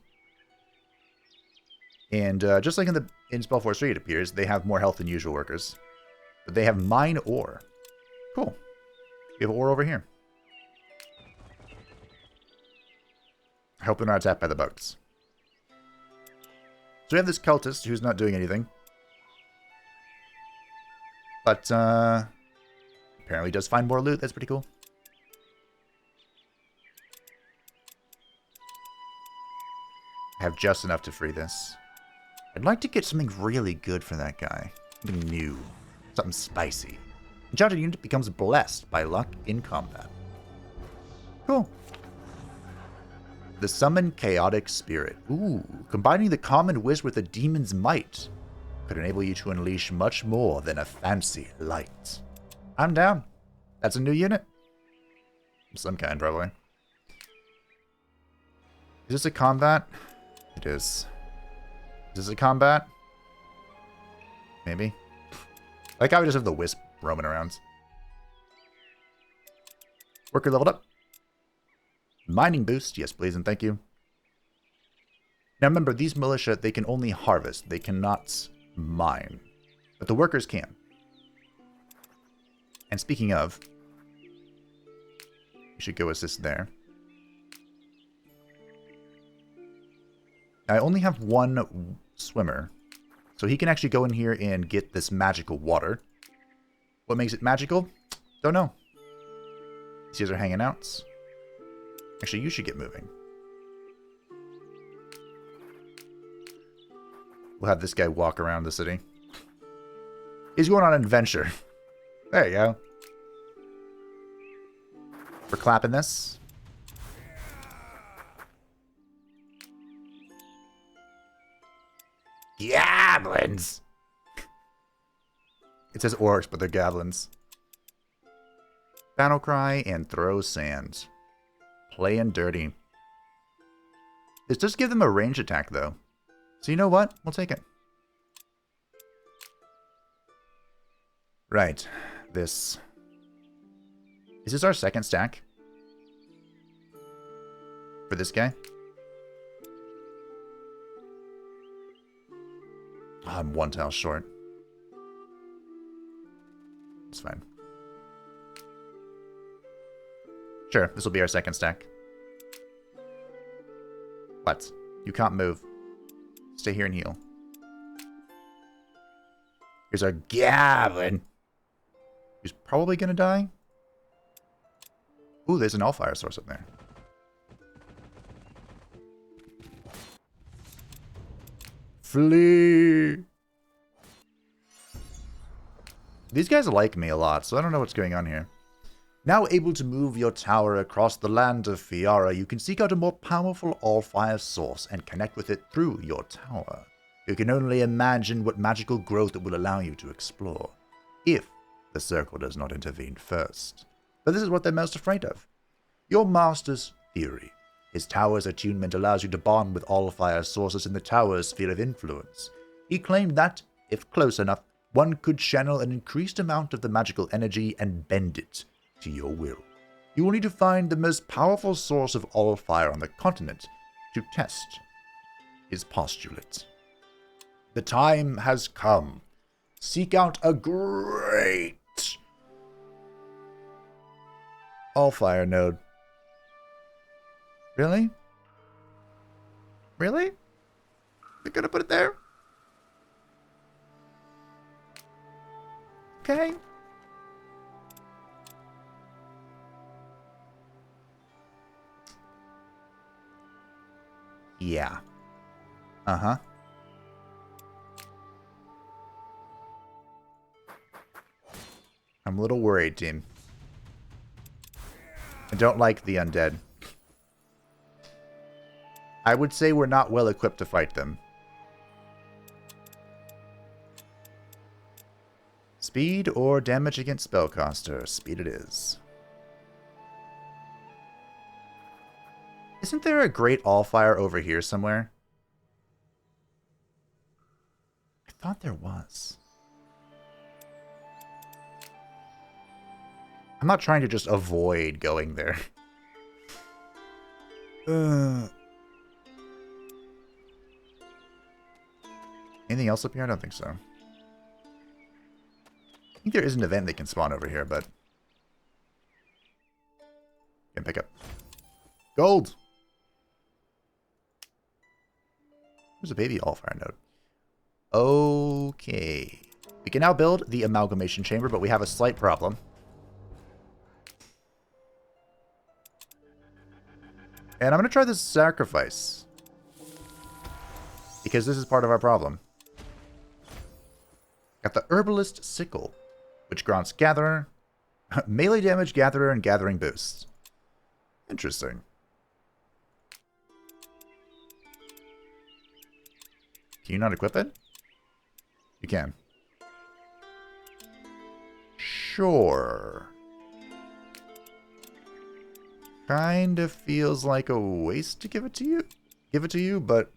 And just like in Spellforce 3, it appears, they have more health than usual workers. But they have Mine Ore. Cool. We have ore over here. I hope they're not attacked by the bugs. So we have this cultist who's not doing anything. But apparently does find more loot. That's pretty cool. I have just enough to free this. I'd like to get something really good for that guy. Something new. Something spicy. Enchanted unit becomes blessed by luck in combat. Cool. The Summon Chaotic Spirit. Ooh, combining the common whiz with the demon's might could enable you to unleash much more than a fancy light. I'm down. That's a new unit. Of some kind, probably. Is this a combat? It is. Is this a combat? Maybe. I like how we just have the wisp roaming around. Worker leveled up. Mining boost. Yes, please, and thank you. Now remember, these militia, they can only harvest. They cannot mine. But the workers can. And speaking of, you should go assist there. I only have one swimmer, so he can actually go in here and get this magical water. What makes it magical? Don't know. These guys are hanging out. Actually, you should get moving. We'll have this guy walk around the city. He's going on an adventure. There you go. We're clapping this. Goblins! It says orcs, but they're goblins. Battle cry and throw sand. Playing dirty. This does give them a range attack, though. So you know what? We'll take it. Right. This. Is this our second stack? For this guy? Oh, I'm one tile short. It's fine. Sure, this will be our second stack. What? You can't move. Stay here and heal. Here's our goblin. He's probably gonna die. Ooh, there's an Allfire source up there. Flee! These guys like me a lot, so I don't know what's going on here. Now able to move your tower across the land of Fiara, you can seek out a more powerful Allfire source and connect with it through your tower. You can only imagine what magical growth it will allow you to explore, if the circle does not intervene first. But this is what they're most afraid of. Your master's theory. His tower's attunement allows you to bond with Allfire sources in the tower's sphere of influence. He claimed that, if close enough, one could channel an increased amount of the magical energy and bend it to your will. You will need to find the most powerful source of Allfire on the continent to test his postulate. The time has come. Seek out a great Allfire node. Really? Really? You're gonna put it there? Okay. Yeah. Uh-huh. I'm a little worried, team. I don't like the undead. I would say we're not well equipped to fight them. Speed or damage against spellcaster? Speed it is. Isn't there a great Allfire over here somewhere? I thought there was. I'm not trying to just avoid going there. Anything else up here? I don't think so. I think there is an event they can spawn over here, but... Can pick up. Gold! There's a baby Allfire node. Okay. We can now build the amalgamation chamber, but we have a slight problem. And I'm going to try this sacrifice. Because this is part of our problem. Got the Herbalist Sickle, which grants Gatherer, melee damage, Gatherer, and Gathering boosts. Interesting. Can you not equip it? You can. Sure. Kind of feels like a waste to give it to you. But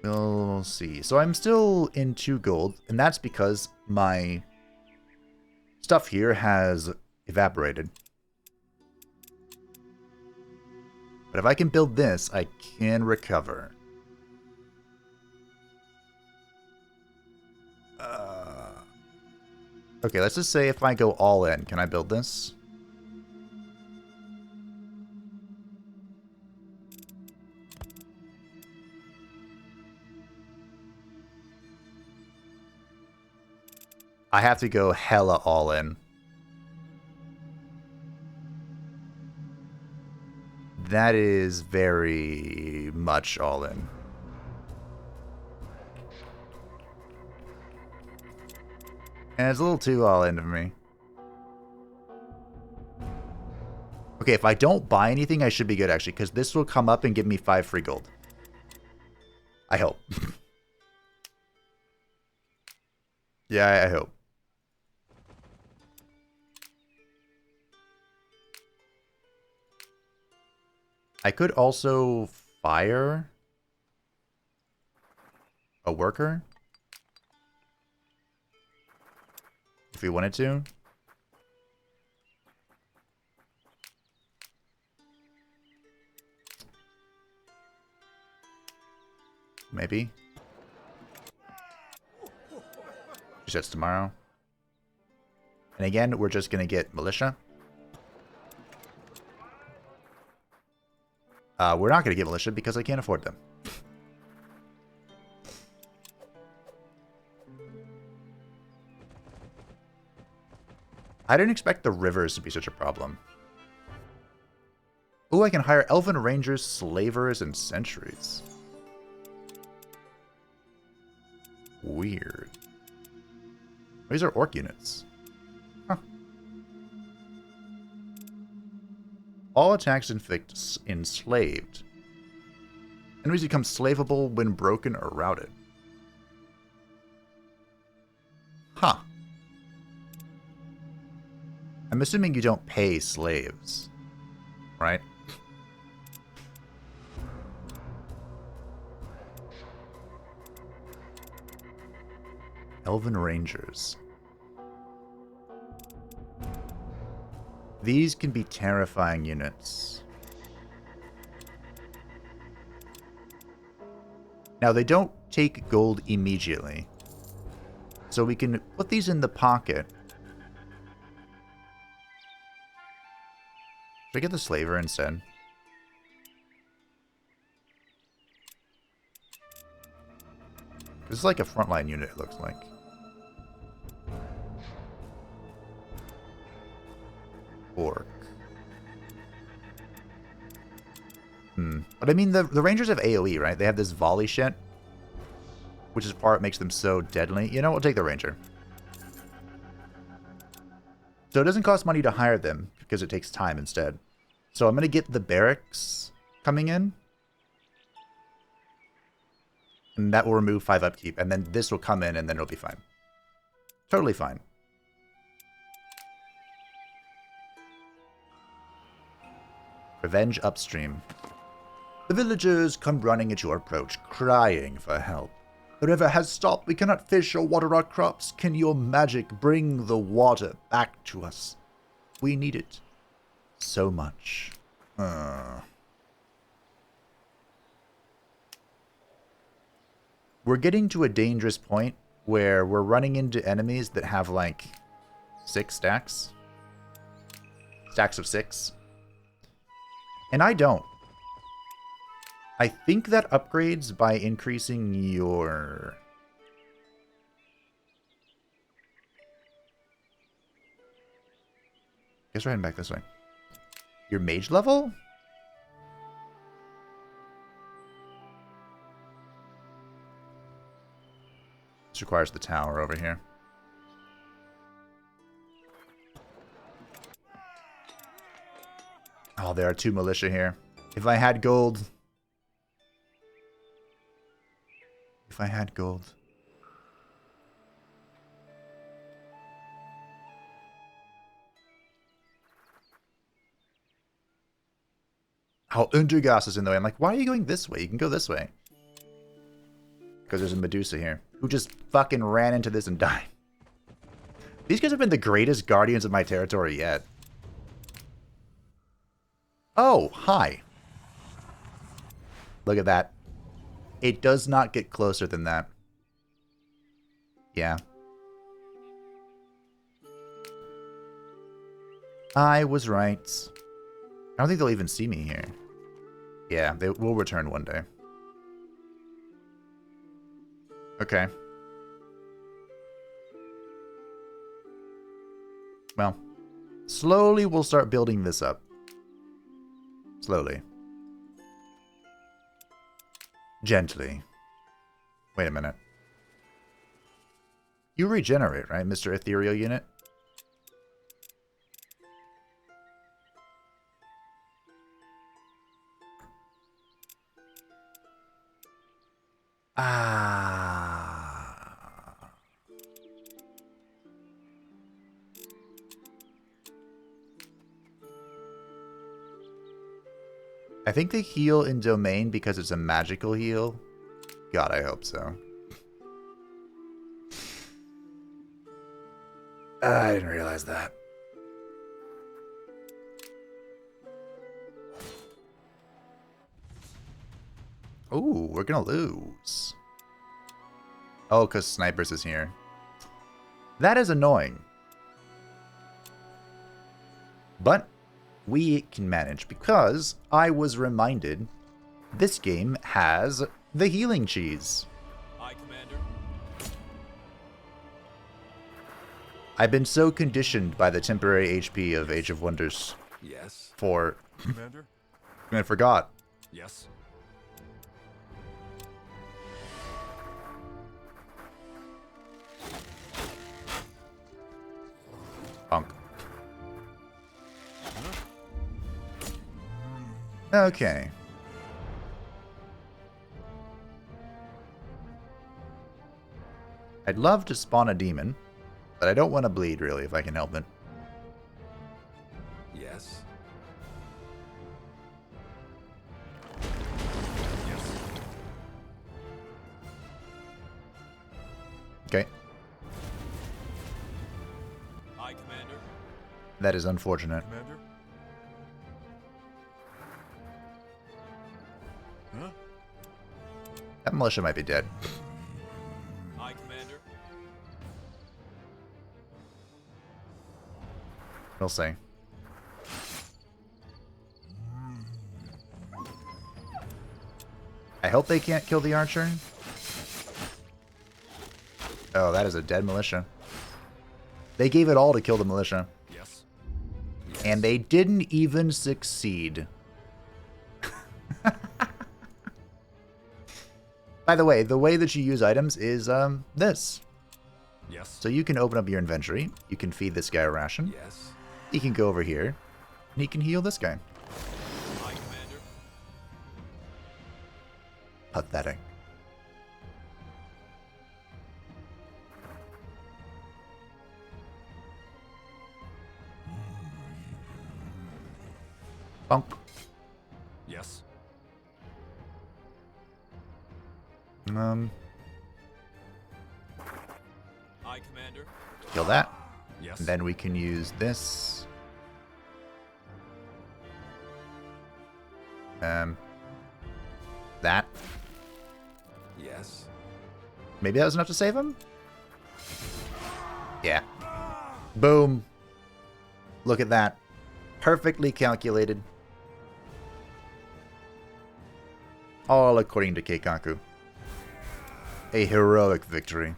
we'll see. So I'm still in 2 gold, and that's because my stuff here has evaporated. But if I can build this, I can recover. Okay, let's just say if I go all in, can I build this? I have to go hella all in. That is very much all in. And it's a little too all in for me. Okay, if I don't buy anything, I should be good, actually, because this will come up and give me 5 free gold. I hope. Yeah, I hope. I could also fire a worker if we wanted to. Maybe. She says tomorrow. And again, we're just going to get militia. We're not going to get militia because I can't afford them. I didn't expect the rivers to be such a problem. Ooh, I can hire elven rangers, slavers, and sentries. Weird. These are orc units. Huh. All attacks inflict enslaved. Enemies become slaveable when broken or routed. Huh. I'm assuming you don't pay slaves, right? Elven Rangers. These can be terrifying units. Now, they don't take gold immediately. So we can put these in the pocket. Should I get the slaver instead? This is like a frontline unit, it looks like. Orc. But I mean, the Rangers have AoE, right? They have this volley shit, which is part makes them so deadly. You know, we'll take the Ranger. So it doesn't cost money to hire them, because it takes time instead. So I'm going to get the barracks coming in. And that will remove 5 upkeep. And then this will come in, and then it'll be fine. Totally fine. Revenge upstream. The villagers come running at your approach, crying for help. The river has stopped. We cannot fish or water our crops. Can your magic bring the water back to us? We need it so much. We're getting to a dangerous point where we're running into enemies that have like 6 stacks. Stacks of 6. And I don't. I think that upgrades by increasing your... Guess we're heading back this way. Your mage level? This requires the tower over here. Oh, there are 2 militia here. If I had gold... If I had gold. Oh, Undergas is in the way. I'm like, why are you going this way? You can go this way. Because there's a Medusa here. Who just fucking ran into this and died. These guys have been the greatest guardians of my territory yet. Oh, hi. Look at that. It does not get closer than that. Yeah. I was right. I don't think they'll even see me here. Yeah, they will return one day. Okay. Well, slowly we'll start building this up. Slowly. Gently. Wait a minute. You regenerate, right, Mr. Ethereal Unit? Ah. I think they heal in Domain because it's a magical heal. God, I hope so. I didn't realize that. Ooh, we're gonna lose. Oh, because Snipers is here. That is annoying. But we can manage because I was reminded this game has the healing cheese. Aye, Commander. I've been so conditioned by the temporary HP of Age of Wonders Yes. 4. Commander? I forgot. Yes. Punk. Okay. I'd love to spawn a demon, but I don't want to bleed, really, if I can help it. Yes. Okay. Aye, Commander. That is unfortunate. Commander? Huh? That militia might be dead. Aye, Commander. We'll see. I hope they can't kill the archer. Oh, that is a dead militia. They gave it all to kill the militia. Yes. And they didn't even succeed. By the way that you use items is this. Yes. So you can open up your inventory. You can feed this guy a ration. Yes. He can go over here. And he can heal this guy. Aye, Commander. Pathetic. Bonk. Yes. Aye, Commander. Kill that. Yes. And then we can use this. That. Yes. Maybe that was enough to save him? Yeah. Boom. Look at that. Perfectly calculated. All according to Keikaku. A heroic victory.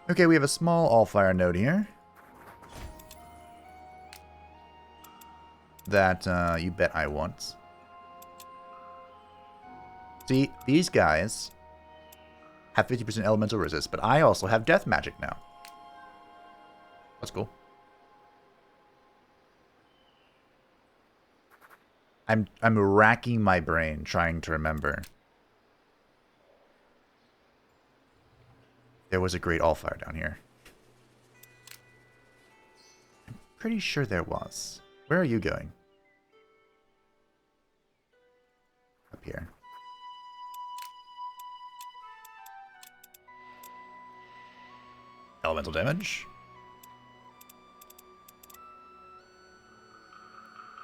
Okay, we have a small Allfire node here. That you bet I want. See, these guys have 50% elemental resist, but I also have death magic now. That's cool. I'm racking my brain trying to remember. There was a great Allfire down here. I'm pretty sure there was. Where are you going? Up here. Elemental damage.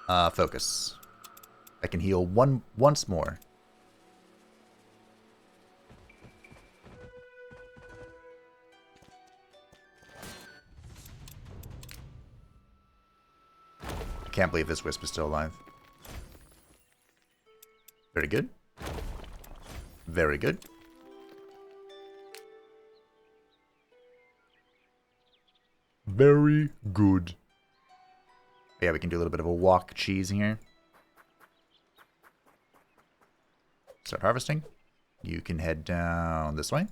Focus. I can heal once more. I can't believe this wisp is still alive. Very good. Very good. Very good. Yeah, we can do a little bit of a walk cheese here. Start harvesting. You can head down this way.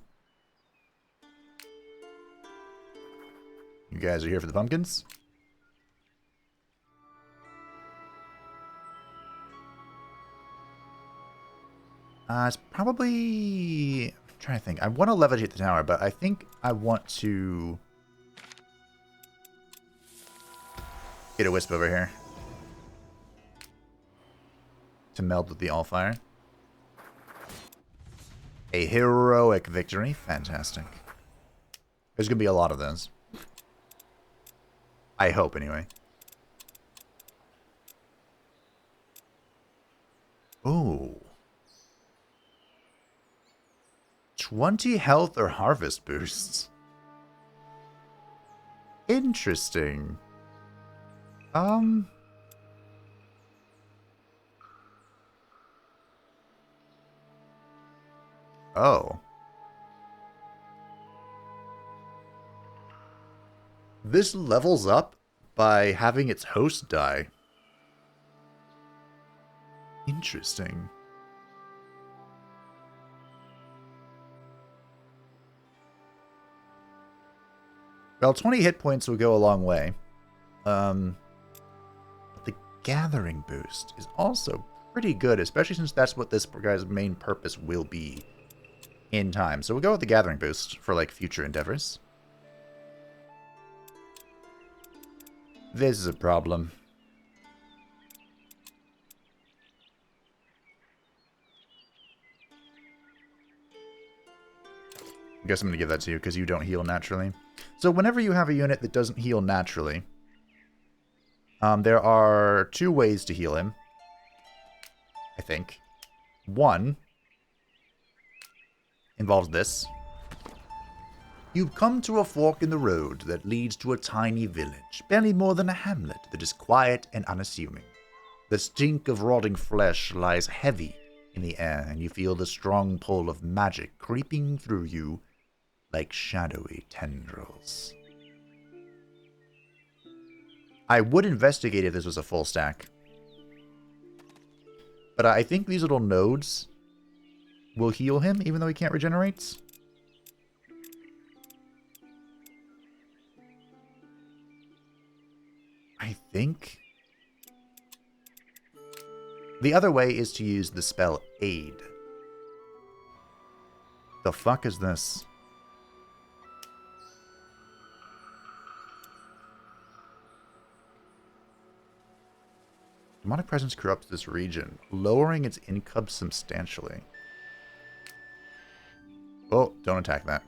You guys are here for the pumpkins. It's probably... I'm trying to think. I want to levitate the tower, but I think I want to... get a wisp over here. To meld with the Allfire. A heroic victory. Fantastic. There's going to be a lot of those. I hope, anyway. Ooh. 20 health or harvest boosts. Interesting. Oh. This levels up by having its host die. Interesting. Well, 20 hit points will go a long way. The gathering boost is also pretty good, especially since that's what this guy's main purpose will be in time. So we'll go with the gathering boost for, like, future endeavors. This is a problem. I guess I'm going to give that to you because you don't heal naturally. So whenever you have a unit that doesn't heal naturally, there are two ways to heal him, I think. One involves this. You've come to a fork in the road that leads to a tiny village, barely more than a hamlet that is quiet and unassuming. The stink of rotting flesh lies heavy in the air, and you feel the strong pull of magic creeping through you like shadowy tendrils. I would investigate if this was a full stack. But I think these little nodes will heal him, even though he can't regenerate. I think. The other way is to use the spell Aid. The fuck is this? Demonic presence corrupts this region, lowering its income substantially. Oh, don't attack that.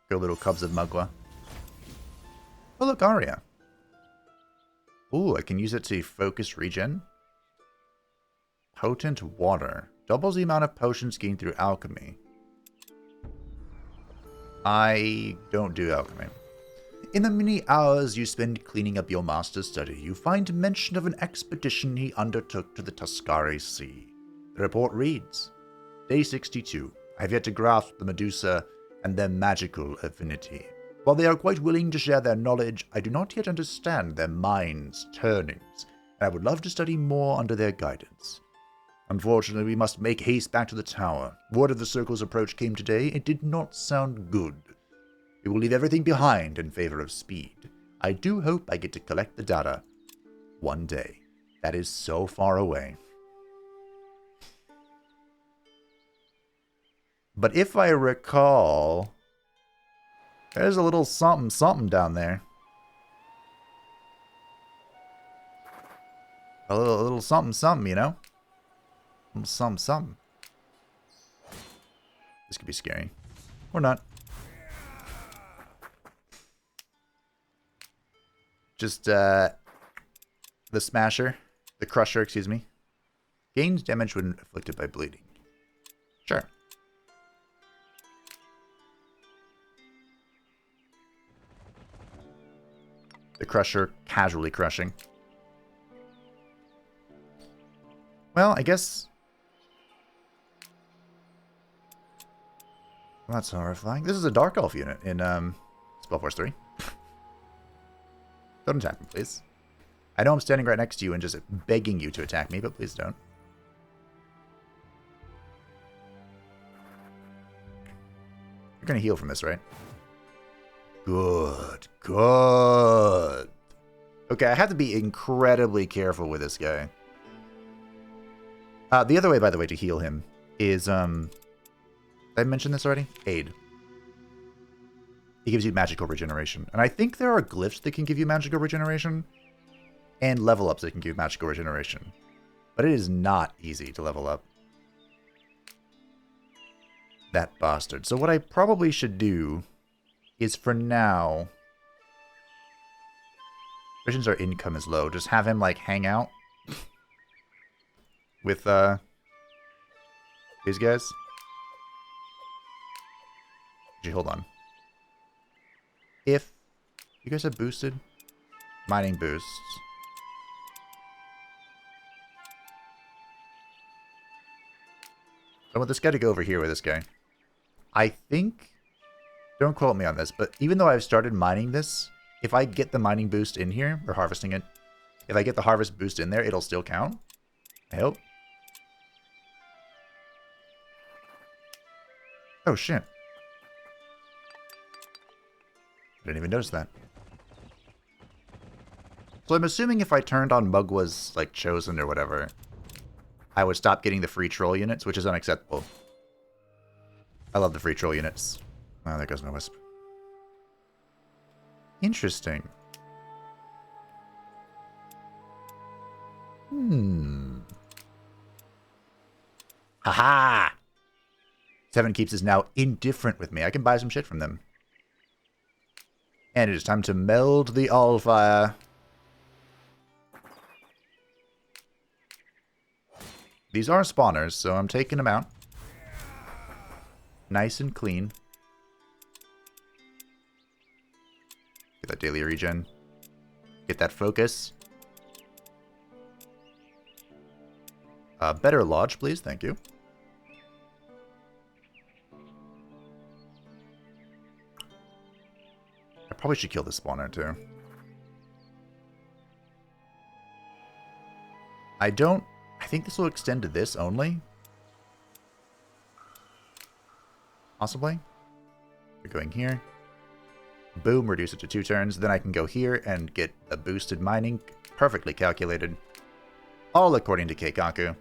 Go, little cubs of Mugwa. Oh, look, Aria. Ooh, I can use it to focus regen. Potent water. Doubles the amount of potions gained through alchemy. I don't do alchemy. In the many hours you spend cleaning up your master's study, you find mention of an expedition he undertook to the Tuscari Sea. The report reads, Day 62. I have yet to grasp the Medusa and their magical affinity. While they are quite willing to share their knowledge, I do not yet understand their minds' turnings, and I would love to study more under their guidance. Unfortunately, we must make haste back to the tower. Word of the Circle's approach came today. It did not sound good. We will leave everything behind in favor of speed. I do hope I get to collect the data one day. That is so far away. But if I recall, there's a little something something down there. A little something something, you know? A little something something. This could be scary. Or not. Just, the Smasher. The Crusher, excuse me. Gains damage when afflicted by bleeding. Sure. The Crusher casually crushing. Well, I guess... Well, that's horrifying. This is a Dark Elf unit in Spellforce 3. Don't attack me, please. I know I'm standing right next to you and just begging you to attack me, but please don't. You're going to heal from this, right? Good. Good. Okay, I have to be incredibly careful with this guy. The other way, by the way, to heal him is, did I mention this already? Aid. He gives you magical regeneration. And I think there are glyphs that can give you magical regeneration. And level ups that can give you magical regeneration. But it is not easy to level up. That bastard. So what I probably should do is for now... Visions our income is low. Just have him, like, hang out. With, these guys. Actually, hold on. If you guys have boosted mining boosts, I want this guy to go over here with this guy. I think, don't quote me on this, but even though I've started mining this, if I get the mining boost in here, or harvesting it, if I get the harvest boost in there, it'll still count. I hope. Oh shit. I didn't even notice that. So I'm assuming if I turned on Mugwa's, like, Chosen or whatever, I would stop getting the free troll units, which is unacceptable. I love the free troll units. Oh, there goes my wisp. Interesting. Haha! Seven Keeps is now indifferent with me. I can buy some shit from them. And it is time to meld the Allfire. These are spawners, so I'm taking them out. Nice and clean. Get that daily regen. Get that focus. Better lodge, please. Thank you. I probably should kill this spawner, too. I think this will extend to this only. Possibly. We're going here. Boom, reduce it to 2 turns. Then I can go here and get a boosted mining. Perfectly calculated. All according to Keikaku.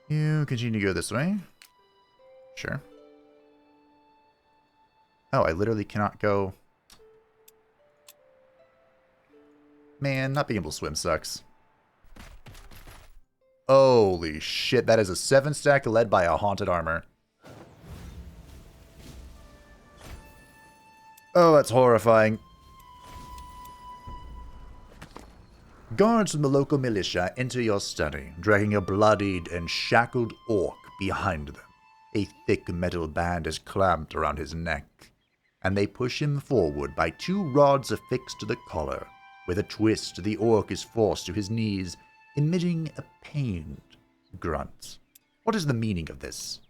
You continue to go this way. Sure. Oh, I literally cannot go. Man, not being able to swim sucks. Holy shit, that is a 7-stack led by a Haunted Armor. Oh, that's horrifying. Guards from the local militia enter your study, dragging a bloodied and shackled orc behind them. A thick metal band is clamped around his neck, and they push him forward by 2 rods affixed to the collar. With a twist, the orc is forced to his knees, emitting a pained grunt. What is the meaning of this?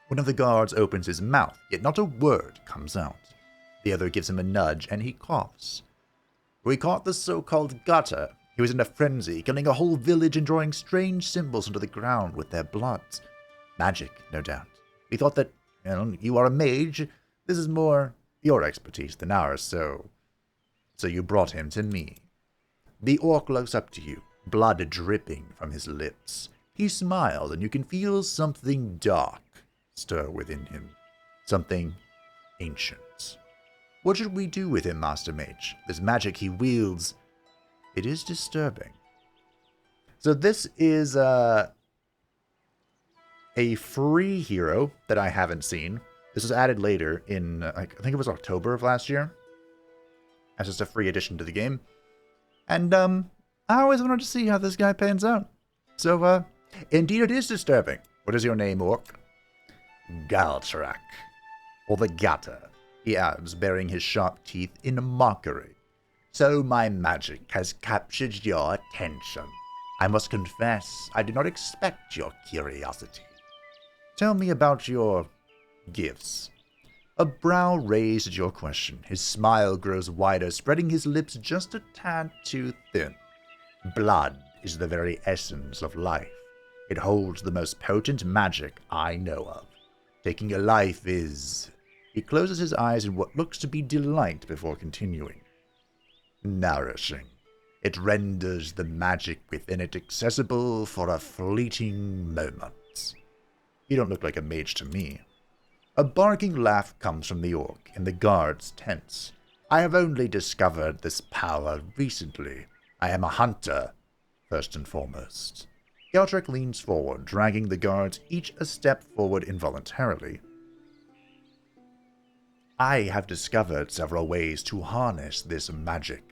One of the guards opens his mouth, yet not a word comes out. The other gives him a nudge, and he coughs. We caught the so-called gutter. He was in a frenzy, killing a whole village and drawing strange symbols into the ground with their blood. Magic, no doubt. We thought that, you are a mage. This is more your expertise than ours, so you brought him to me. The orc looks up to you, blood dripping from his lips. He smiles, and you can feel something dark stir within him. Something ancient. What should we do with him, Master Mage? This magic he wields, it is disturbing. So this is a free hero that I haven't seen. This was added later in, I think it was October of last year. As just a free addition to the game. And, I always wanted to see how this guy pans out. So, indeed it is disturbing. What is your name, orc? Galtrak. Or the Gutter, he adds, baring his sharp teeth in mockery. So my magic has captured your attention. I must confess, I did not expect your curiosity. Tell me about your gifts. A brow raised at your question. His smile grows wider, spreading his lips just a tad too thin. Blood is the very essence of life. It holds the most potent magic I know of. Taking a life is... He closes his eyes in what looks to be delight before continuing. Nourishing. It renders the magic within it accessible for a fleeting moment. You don't look like a mage to me. A barking laugh comes from the orc, and the guards tense. I have only discovered this power recently. I am a hunter, first and foremost. Galtrak leans forward, dragging the guards each a step forward involuntarily. I have discovered several ways to harness this magic.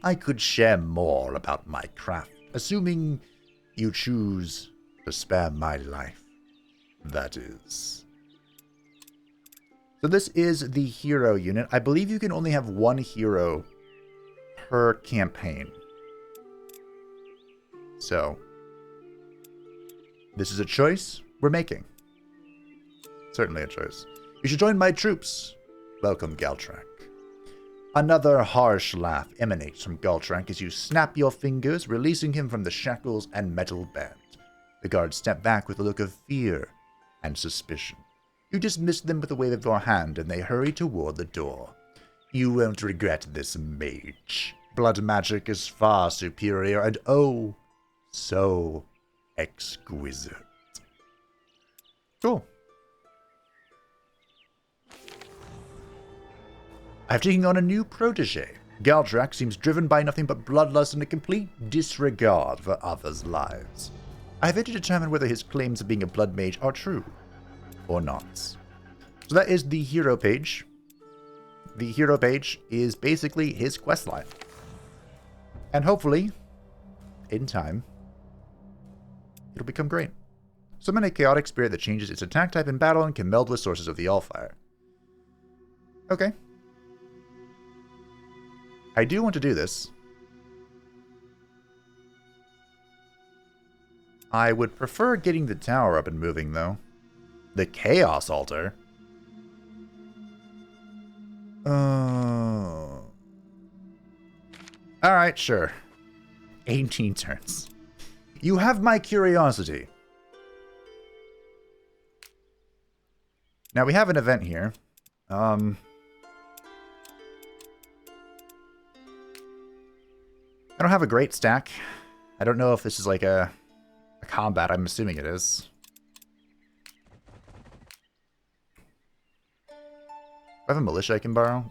I could share more about my craft, assuming you choose to spare my life. That is... So this is the hero unit. I believe you can only have one hero per campaign. So, this is a choice we're making. Certainly a choice. You should join my troops. Welcome, Galtrak. Another harsh laugh emanates from Galtrak as you snap your fingers, releasing him from the shackles and metal band. The guards step back with a look of fear and suspicion. You dismiss them with a wave of your hand, and they hurry toward the door. You won't regret this, mage. Blood magic is far superior, and oh, so exquisite. Cool. I've taken on a new protégé. Galtrak seems driven by nothing but bloodlust and a complete disregard for others' lives. I have yet to determine whether his claims of being a blood mage are true or not. So that is the hero page. The hero page is basically his questline. And hopefully, in time, it'll become great. Summon a chaotic spirit that changes its attack type in battle and can meld with sources of the Allfire. Okay. I do want to do this. I would prefer getting the tower up and moving, though. The Chaos Altar? Alright, sure. 18 turns. You have my curiosity. Now, we have an event here. I don't have a great stack. I don't know if this is like a combat. I'm assuming it is. Do I have a militia I can borrow?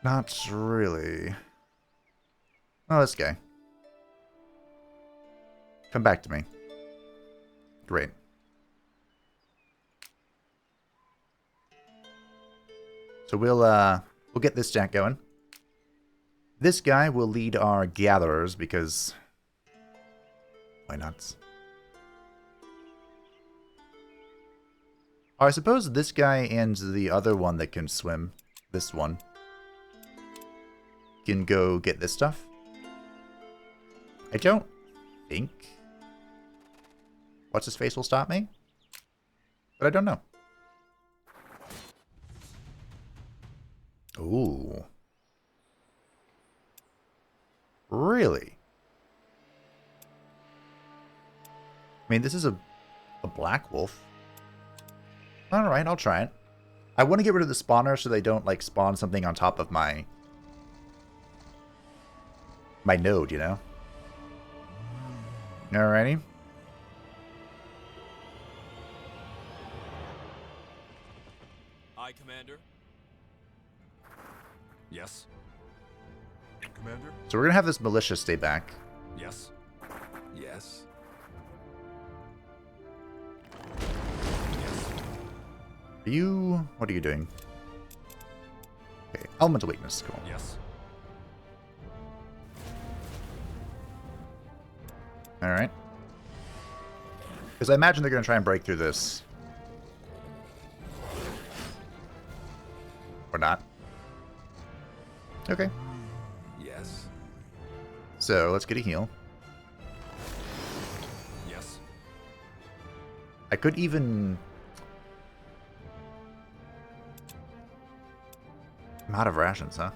Not really. Oh, this guy. Come back to me. Great. So we'll get this stack going. This guy will lead our gatherers because why not? Oh, I suppose this guy and the other one that can swim, this one, can go get this stuff. I don't think what's his face will stop me. But I don't know. Ooh. Really? I mean, this is a black wolf. Alright, I'll try it. I want to get rid of the spawner so they don't, like, spawn something on top of my node, you know? Alrighty. Aye, Commander. Yes. Commander? So we're going to have this militia stay back. Yes. Yes. Are you... What are you doing? Okay, elemental weakness. Cool. Yes. Alright. Because I imagine they're going to try and break through this. Or not. Okay. Yes. So, let's get a heal. Yes. I could even... I'm out of rations, huh?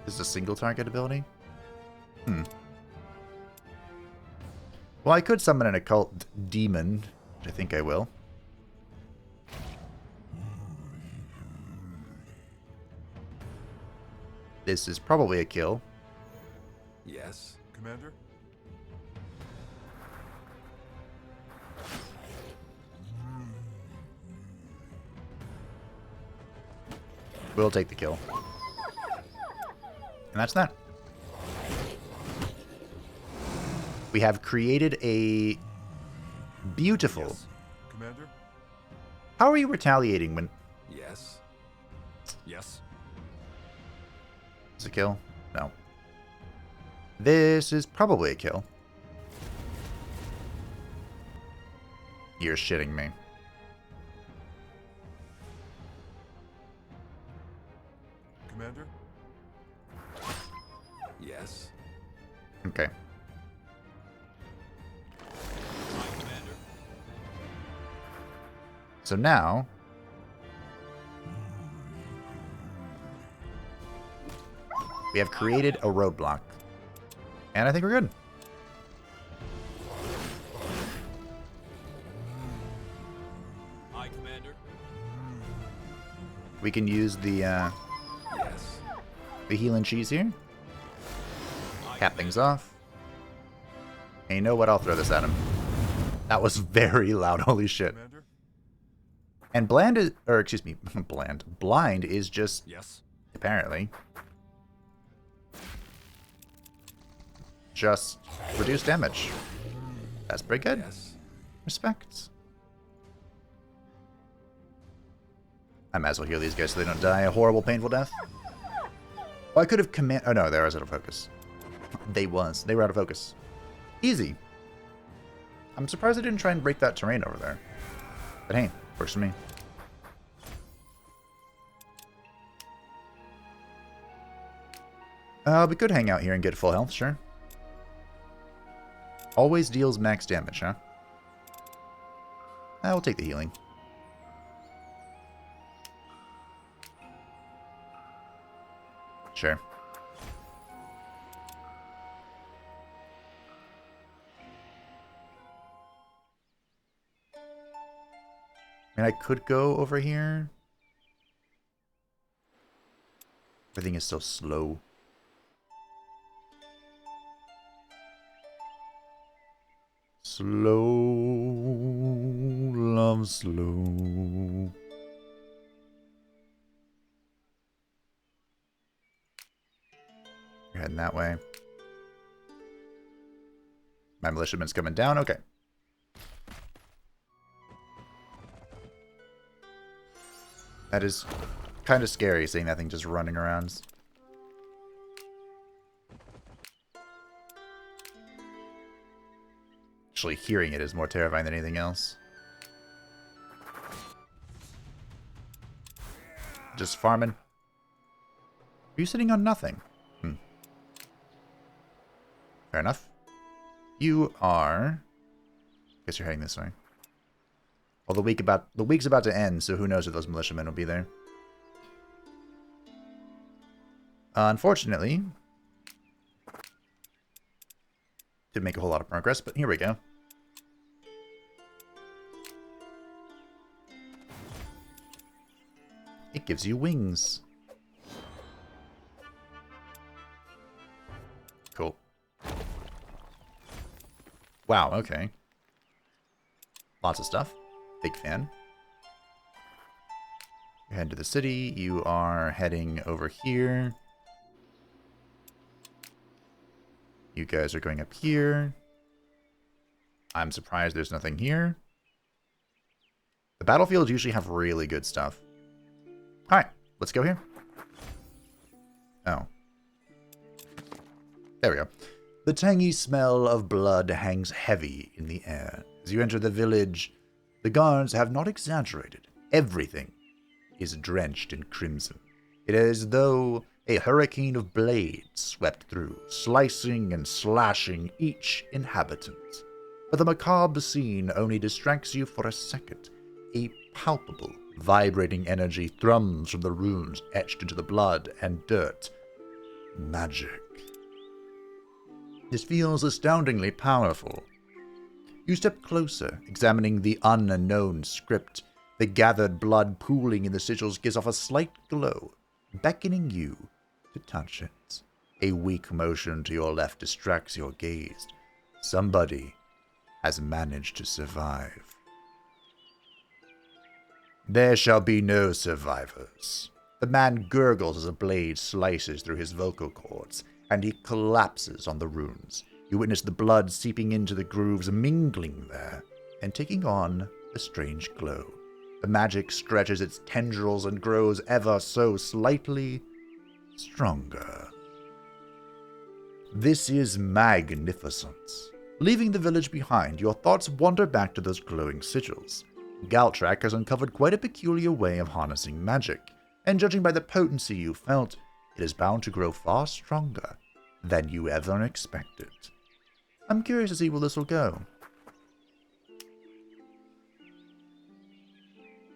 This is a single target ability? Hmm. Well, I could summon an occult demon, which I think I will. This is probably a kill. Yes. Commander? We'll take the kill. And that's that. We have created a beautiful... Yes. Commander? How are you retaliating when... Yes. Yes. Is it a kill? No. This is probably a kill. You're shitting me. Commander? Yes. Okay. Aye, Commander. So now... we have created a roadblock. And I think we're good. Aye, Commander. We can use the Yes. healing cheese here. Aye, Cap things off. And you know what? I'll throw this at him. That was very loud. Holy shit. Commander? And bland is... Or, excuse me. Bland. Blind is just... Yes. Apparently. Just reduce damage. That's pretty good. Yes. Respect. I might as well heal these guys so they don't die a horrible, painful death. Oh, I could have command... Oh, no, they were out of focus. They were out of focus. Easy. I'm surprised I didn't try and break that terrain over there. But hey, works for me. We could hang out here and get full health, sure. Always deals max damage, huh? We'll take the healing. Sure. I mean, I could go over here. Everything is so slow. Slow, love slow. You're heading that way. My militiaman's coming down. Okay. That is kind of scary, seeing that thing just running around. Actually, hearing it is more terrifying than anything else. Just farming. Are you sitting on nothing? Fair enough. You are... Guess you're heading this way. Well, the week's about to end, so who knows if those militiamen will be there. Unfortunately, didn't make a whole lot of progress, but here we go. It gives you wings. Cool. Wow, okay. Lots of stuff. Big fan. You're heading to the city. You are heading over here. You guys are going up here. I'm surprised there's nothing here. The battlefields usually have really good stuff. Alright, let's go here. Oh. There we go. The tangy smell of blood hangs heavy in the air. As you enter the village, the guards have not exaggerated. Everything is drenched in crimson. It is as though a hurricane of blades swept through, slicing and slashing each inhabitant. But the macabre scene only distracts you for a second. A palpable, vibrating energy thrums from the runes etched into the blood and dirt. Magic. This feels astoundingly powerful. You step closer, examining the unknown script. The gathered blood pooling in the sigils gives off a slight glow, beckoning you to touch it. A weak motion to your left distracts your gaze. Somebody has managed to survive. There shall be no survivors. The man gurgles as a blade slices through his vocal cords, and he collapses on the runes. You witness the blood seeping into the grooves, mingling there, and taking on a strange glow. The magic stretches its tendrils and grows ever so slightly stronger. This is magnificent. Leaving the village behind, your thoughts wander back to those glowing sigils. Galtrak has uncovered quite a peculiar way of harnessing magic, and judging by the potency you felt, it is bound to grow far stronger than you ever expected. I'm curious to see where this will go.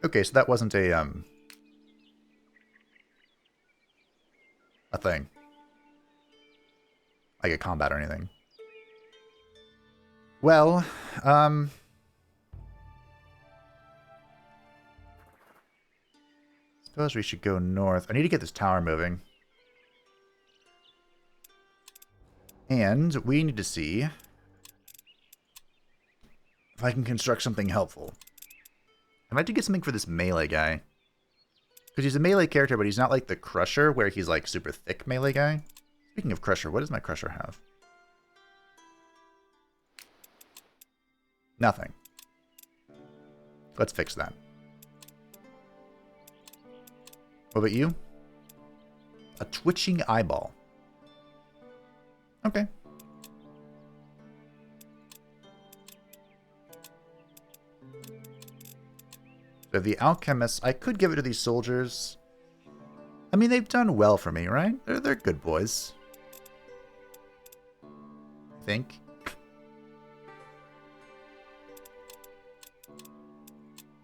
Okay, so that wasn't a thing. Like a combat or anything. Well, suppose we should go north. I need to get this tower moving. And we need to see if I can construct something helpful. I'd like to get something for this melee guy. Because he's a melee character, but he's not like the Crusher, where he's like super thick melee guy. Speaking of Crusher, what does my Crusher have? Nothing. Let's fix that. What about you? A twitching eyeball. Okay. So the alchemists, I could give it to these soldiers. I mean, they've done well for me, right? They're good boys. I think.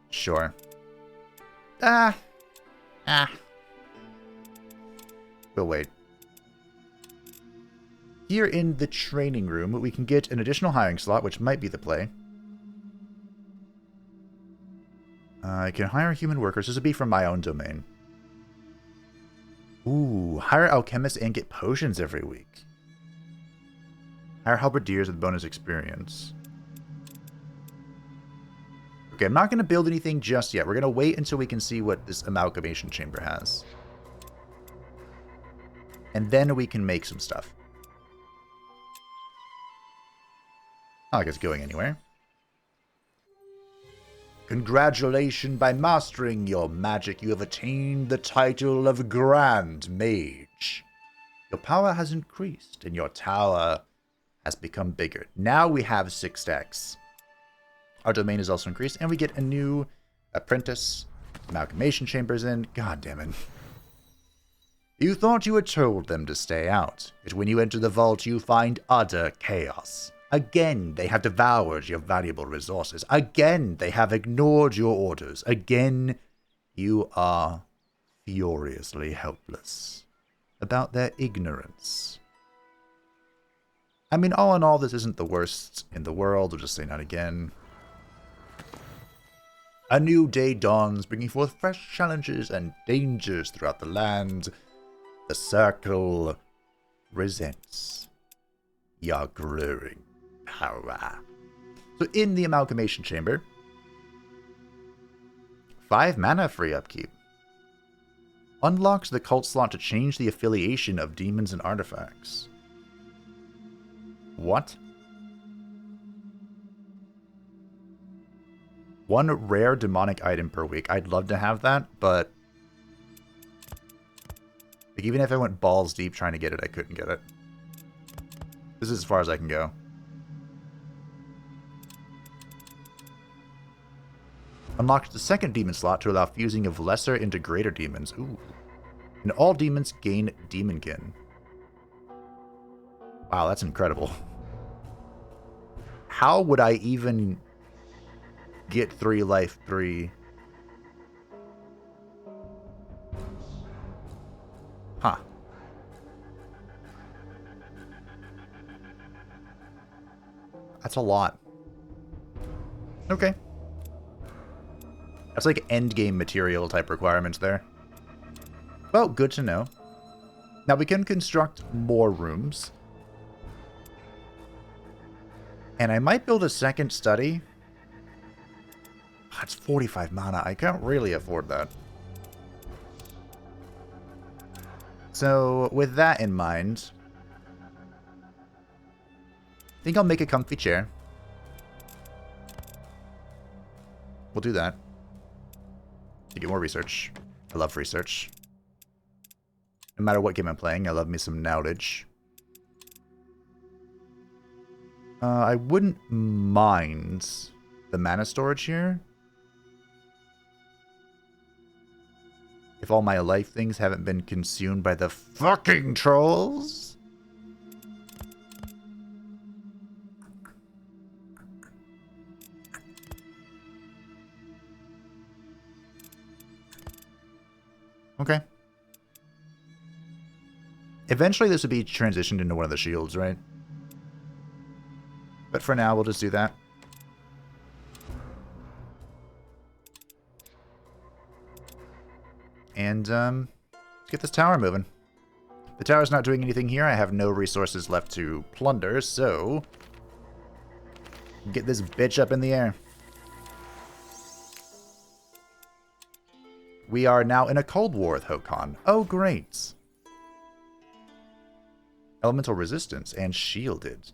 Sure. We'll wait. Here in the training room, we can get an additional hiring slot, which might be the play. I can hire human workers. This would be from my own domain. Ooh, hire alchemists and get potions every week. Hire halberdiers with bonus experience. Okay, I'm not going to build anything just yet. We're going to wait until we can see what this amalgamation chamber has. And then we can make some stuff. Not like it's going anywhere. Congratulations, by mastering your magic, you have attained the title of Grand Mage. Your power has increased, and your tower has become bigger. Now we have 6 stacks. Our domain is also increased, and we get a new apprentice. Amalgamation chambers in. God damn it. You thought you had told them to stay out, but when you enter the vault, you find utter chaos. Again, they have devoured your valuable resources. Again, they have ignored your orders. Again, you are furiously helpless about their ignorance. I mean, all in all, this isn't the worst in the world. I'll just say that again. A new day dawns, bringing forth fresh challenges and dangers throughout the land. The circle resents your growing power. So in the Amalgamation Chamber, 5 mana free upkeep. Unlocks the cult slot to change the affiliation of demons and artifacts. What? 1 rare demonic item per week. I'd love to have that, but like, even if I went balls deep trying to get it, I couldn't get it. This is as far as I can go. Unlocks the 2nd demon slot to allow fusing of lesser into greater demons. Ooh. And all demons gain Demonkin. Wow, that's incredible. How would I even get 3 life 3? Huh. That's a lot. Okay. That's like endgame material type requirements there. Well, good to know. Now we can construct more rooms. And I might build a 2nd study. That's 45 mana. I can't really afford that. So, with that in mind, I think I'll make a comfy chair. We'll do that. To get more research. I love research. No matter what game I'm playing, I love me some knowledge. I wouldn't mind the mana storage here. If all my life things haven't been consumed by the fucking trolls. Okay. Eventually this would be transitioned into one of the shields, right? But for now, we'll just do that. And, let's get this tower moving. The tower's not doing anything here. I have no resources left to plunder, so get this bitch up in the air. We are now in a Cold War with Khorne. Oh, great. Elemental resistance and shielded.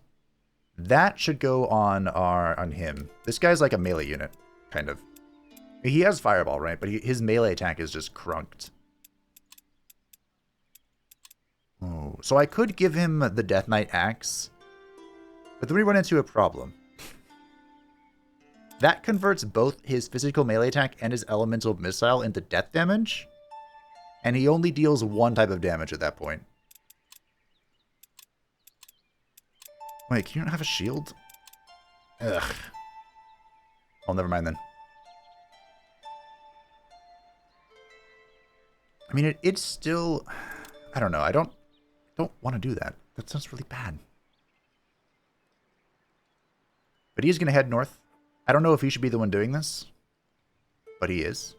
That should go on him. This guy's like a melee unit, kind of. He has fireball, right? But his melee attack is just crunked. Oh, so I could give him the Death Knight axe, but then we run into a problem. That converts both his physical melee attack and his elemental missile into death damage, and he only deals 1 type of damage at that point. Wait, can you not have a shield? Ugh. Oh, never mind then. I mean, it's still... I don't know. I don't want to do that. That sounds really bad. But he's going to head north. I don't know if he should be the one doing this, but he is.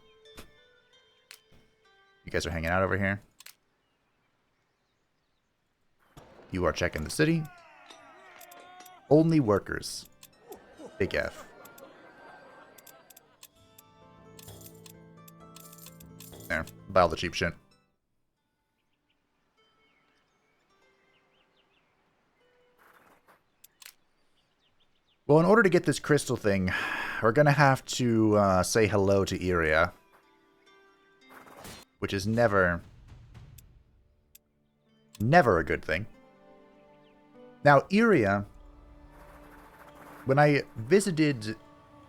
You guys are hanging out over here. You are checking the city. Only workers. Big F. There. Buy all the cheap shit. Well, in order to get this crystal thing, we're going to have to say hello to Yria. Which is never a good thing. Now, Yria, when I visited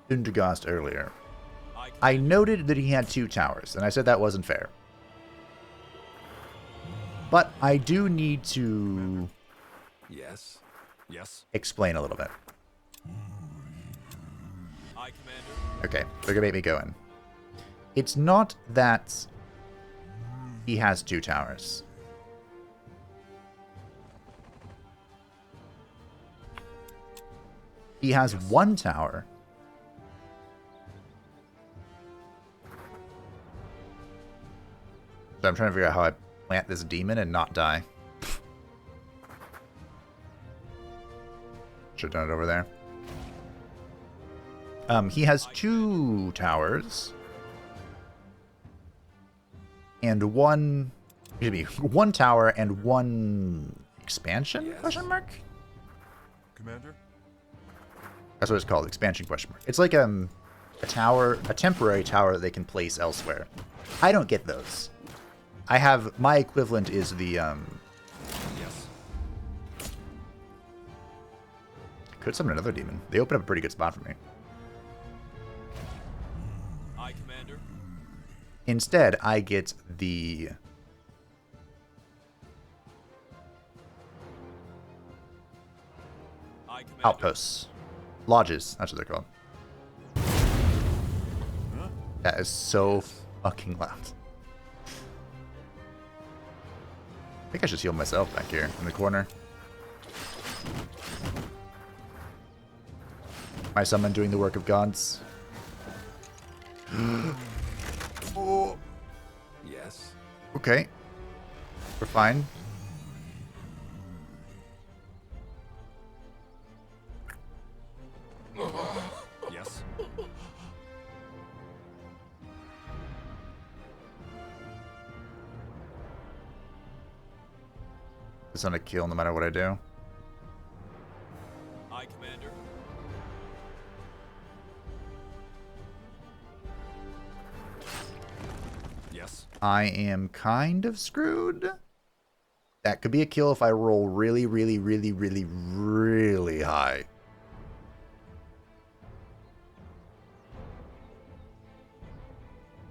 Doggos earlier, I noted that he had 2 towers, and I said that wasn't fair. But I do need to... Yes. Yes. explain a little bit. Aye, Commander. Okay, they're gonna make me go in. It's not that he has 2 towers. He has 1 tower. So I'm trying to figure out how I plant this demon and not die. Should have done it over there. He has 2 towers. And 1... Excuse me, 1 tower and 1 expansion? Yes. Question mark? Commander? That's what it's called, expansion question mark. It's like a tower, a temporary tower that they can place elsewhere. I don't get those. I have, my equivalent is the, Yes. could summon another demon. They open up a pretty good spot for me. Aye, Commander. Instead, I get the... Aye, Commander. outposts. Lodges, that's what they're called. That is so fucking loud. I think I should heal myself back here in the corner. My summon doing the work of gods. Oh. Yes. Okay. We're fine. Yes. It's not a kill no matter what I do. Aye, Commander. Yes. I am kind of screwed. That could be a kill if I roll really, really, really, really, really high.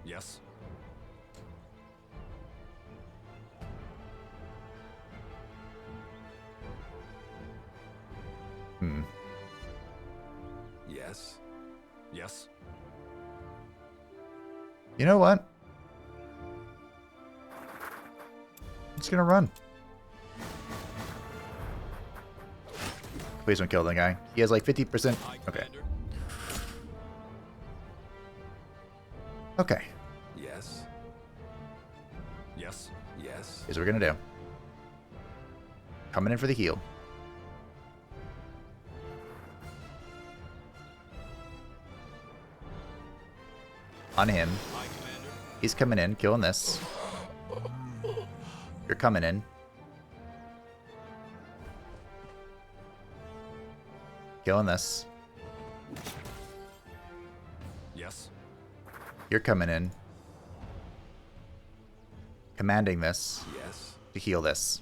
Yes. Yes. Yes. You know what? I'm just gonna run. Please don't kill that guy. He has like 50%. Aye, Okay. Commander. Okay. Yes. Yes. Yes. Here's what we're gonna do. Coming in for the heal. On him. Aye, Commander. He's coming in, killing this. You're coming in. Killing this. Yes. You're coming in. Commanding this Yes. to heal this.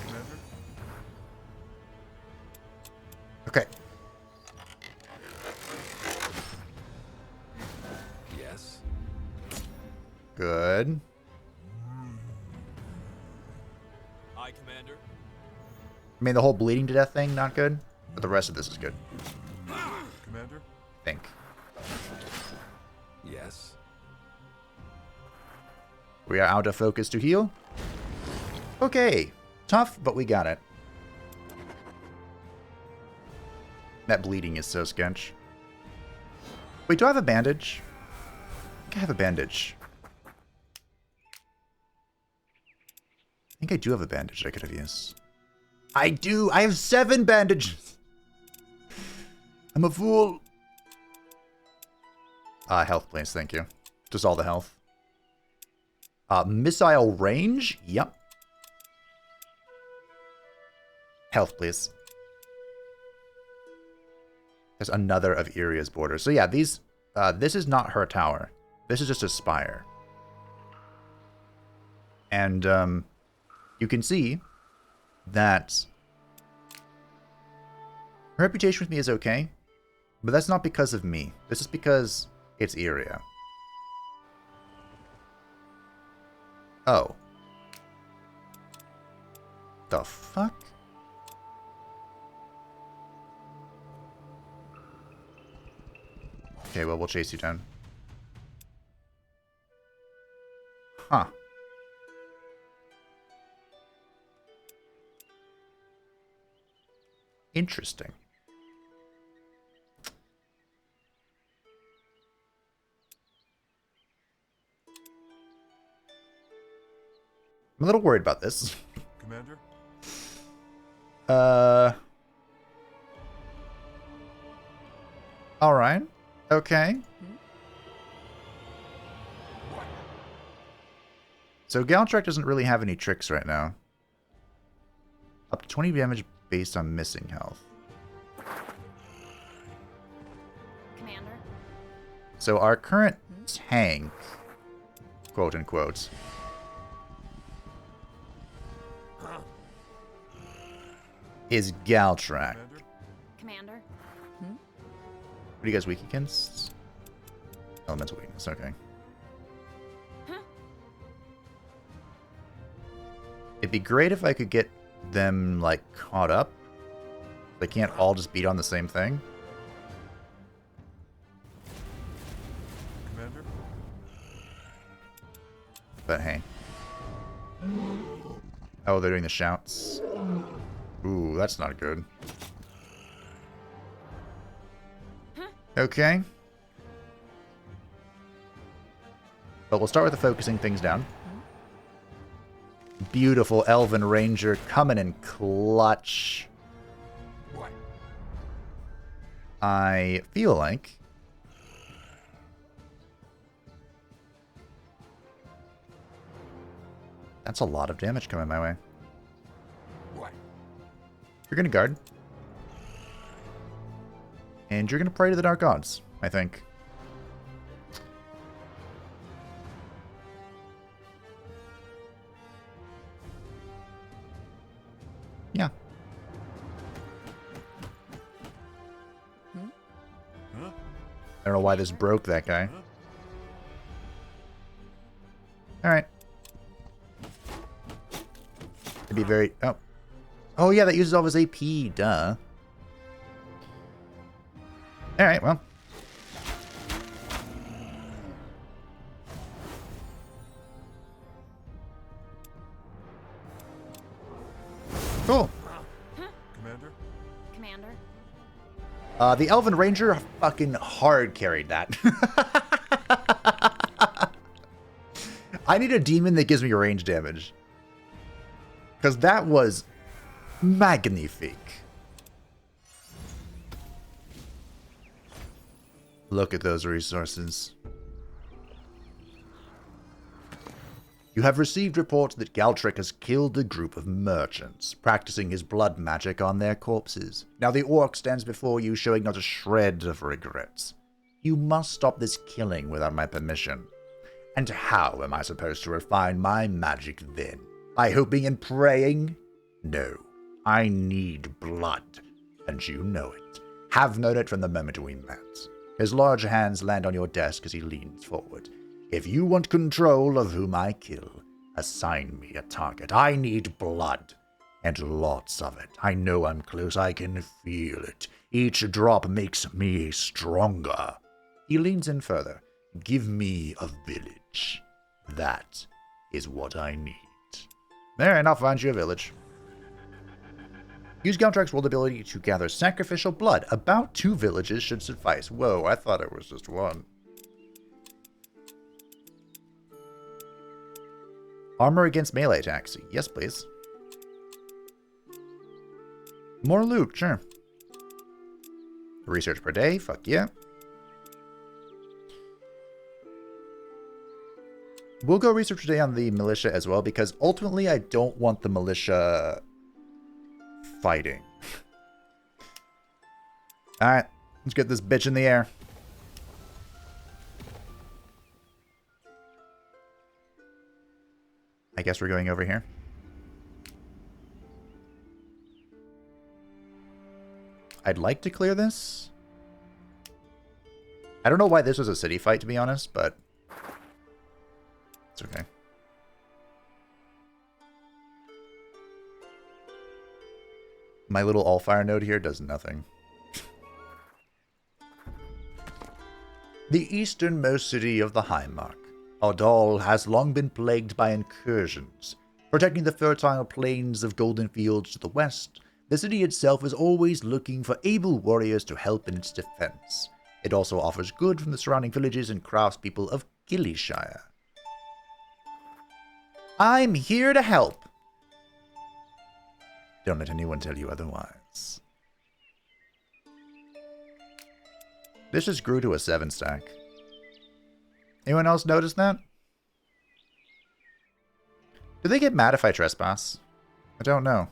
Commander. Okay. Yes. Good. Aye, Commander. I mean, the whole bleeding to death thing, not good. But the rest of this is good, Commander. I think. Yes. We are out of focus to heal. Okay. Tough, but we got it. That bleeding is so sketch. Wait, do I have a bandage? I think I have a bandage. I think I do have a bandage that I could have used. I do! I have 7 bandages! I'm a fool! Health, please, thank you. Just all the health. Missile range? Yep. Health, please. There's another of Yria's borders. So yeah, these, this is not her tower. This is just a spire. And, you can see that her reputation with me is okay, but that's not because of me. This is because it's Yria. Oh. The fuck? Okay, well, we'll chase you down. Huh. Interesting. I'm a little worried about this. Commander? Alright. Okay. So Galtrak doesn't really have any tricks right now. Up to 20 damage based on missing health. Commander? So our current tank, quote unquote, is Galtrak. Commander? What are you guys weak against? Elemental weakness, okay. It'd be great if I could get them, like, caught up. They can't all just beat on the same thing. Commander? But hey. Oh, they're doing the shouts. Ooh, that's not good. Okay. But we'll start with the focusing things down. Beautiful Elven Ranger coming in clutch. I feel like that's a lot of damage coming my way. You're gonna guard. And you're gonna pray to the Dark Gods, I think. Yeah. I don't know why this broke that guy. Alright. It'd be very... Oh. Oh, yeah, that uses all of his AP. Duh. Alright, well. Cool. Commander? Commander? The Elven Ranger fucking hard carried that. I need a demon that gives me range damage. Because that was magnifique. Look at those resources. You have received reports that Galtrak has killed a group of merchants, practicing his blood magic on their corpses. Now the orc stands before you, showing not a shred of regrets. You must stop this killing without my permission. And how am I supposed to refine my magic then? By hoping and praying? No. I need blood, and you know it. Have known it from the moment we met. His large hands land on your desk as he leans forward. If you want control of whom I kill, assign me a target. I need blood, and lots of it. I know I'm close. I can feel it. Each drop makes me stronger. He leans in further. Give me a village. That is what I need. There, and I'll find you a village. Use Galtrak's world ability to gather sacrificial blood. About 2 villages should suffice. Whoa, I thought it was just 1. Armor against melee attacks. Yes, please. More loot, sure. Research per day. Fuck yeah. We'll go research today on the militia as well, because ultimately I don't want the militia fighting. Alright, let's get this bitch in the air. I guess we're going over here. I'd like to clear this. I don't know why this was a city fight, to be honest, but it's okay. My little Allfire node here does nothing. The easternmost city of the Highmark, Ardal has long been plagued by incursions. Protecting the fertile plains of golden fields to the west, the city itself is always looking for able warriors to help in its defense. It also offers good from the surrounding villages and craftspeople of Gillyshire. I'm here to help. Don't let anyone tell you otherwise. This just grew to a 7 stack. Anyone else notice that? Do they get mad if I trespass? I don't know.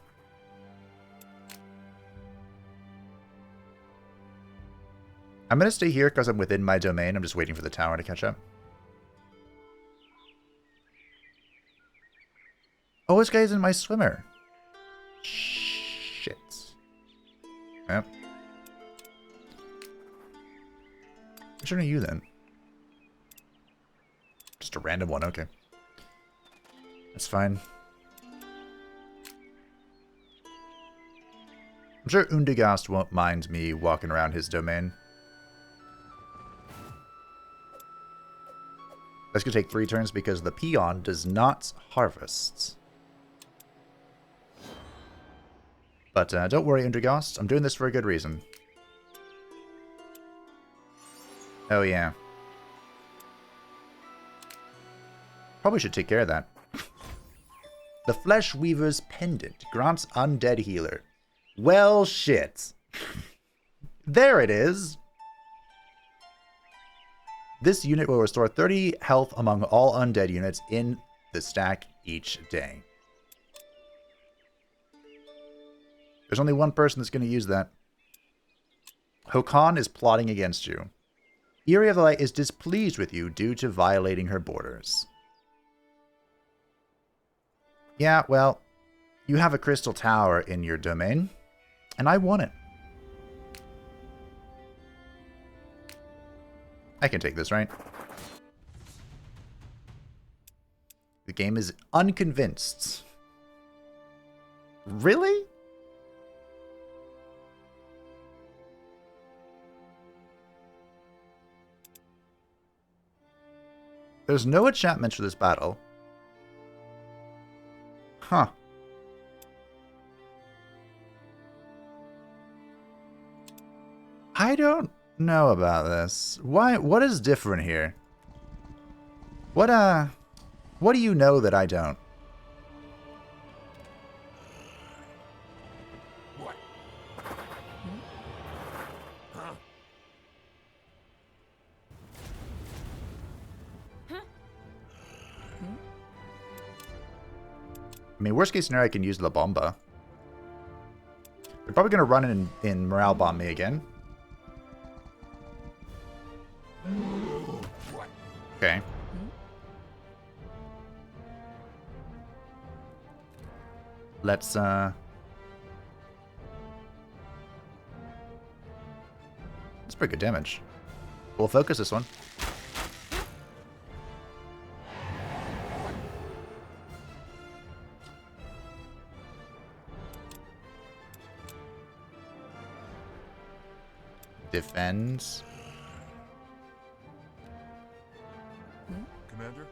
I'm going to stay here because I'm within my domain. I'm just waiting for the tower to catch up. Oh, this guy isn't my swimmer. Shit. Yep. Which one are you then? Just a random one, okay. That's fine. I'm sure Undagast won't mind me walking around his domain. That's going to take 3 turns because the peon does not harvest. But don't worry, Undagast. I'm doing this for a good reason. Oh, yeah. Probably should take care of that. The Flesh Weaver's Pendant grants Undead Healer. Well, shit. There it is. This unit will restore 30 health among all undead units in the stack each day. There's only one person that's going to use that. Hokan is plotting against you. Yria of the Light is displeased with you due to violating her borders. Yeah, well, you have a crystal tower in your domain, and I want it. I can take this, right? The game is unconvinced. Really? There's no enchantments for this battle. Huh. I don't know about this. Why? What is different here? What do you know that I don't? What? Huh? I mean, worst case scenario, I can use La Bomba. They're probably going to run in Morale Bomb me again. What? Okay. Let's, That's pretty good damage. We'll focus this one. Defends. Commander?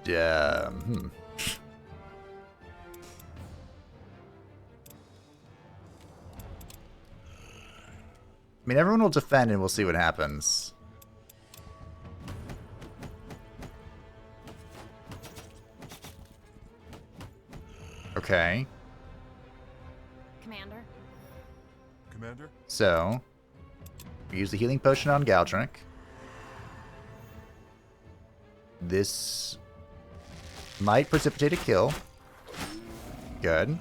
I mean, everyone will defend and we'll see what happens. Okay. Commander. Commander? So, we use the healing potion on Galtrak. This might precipitate a kill. Good.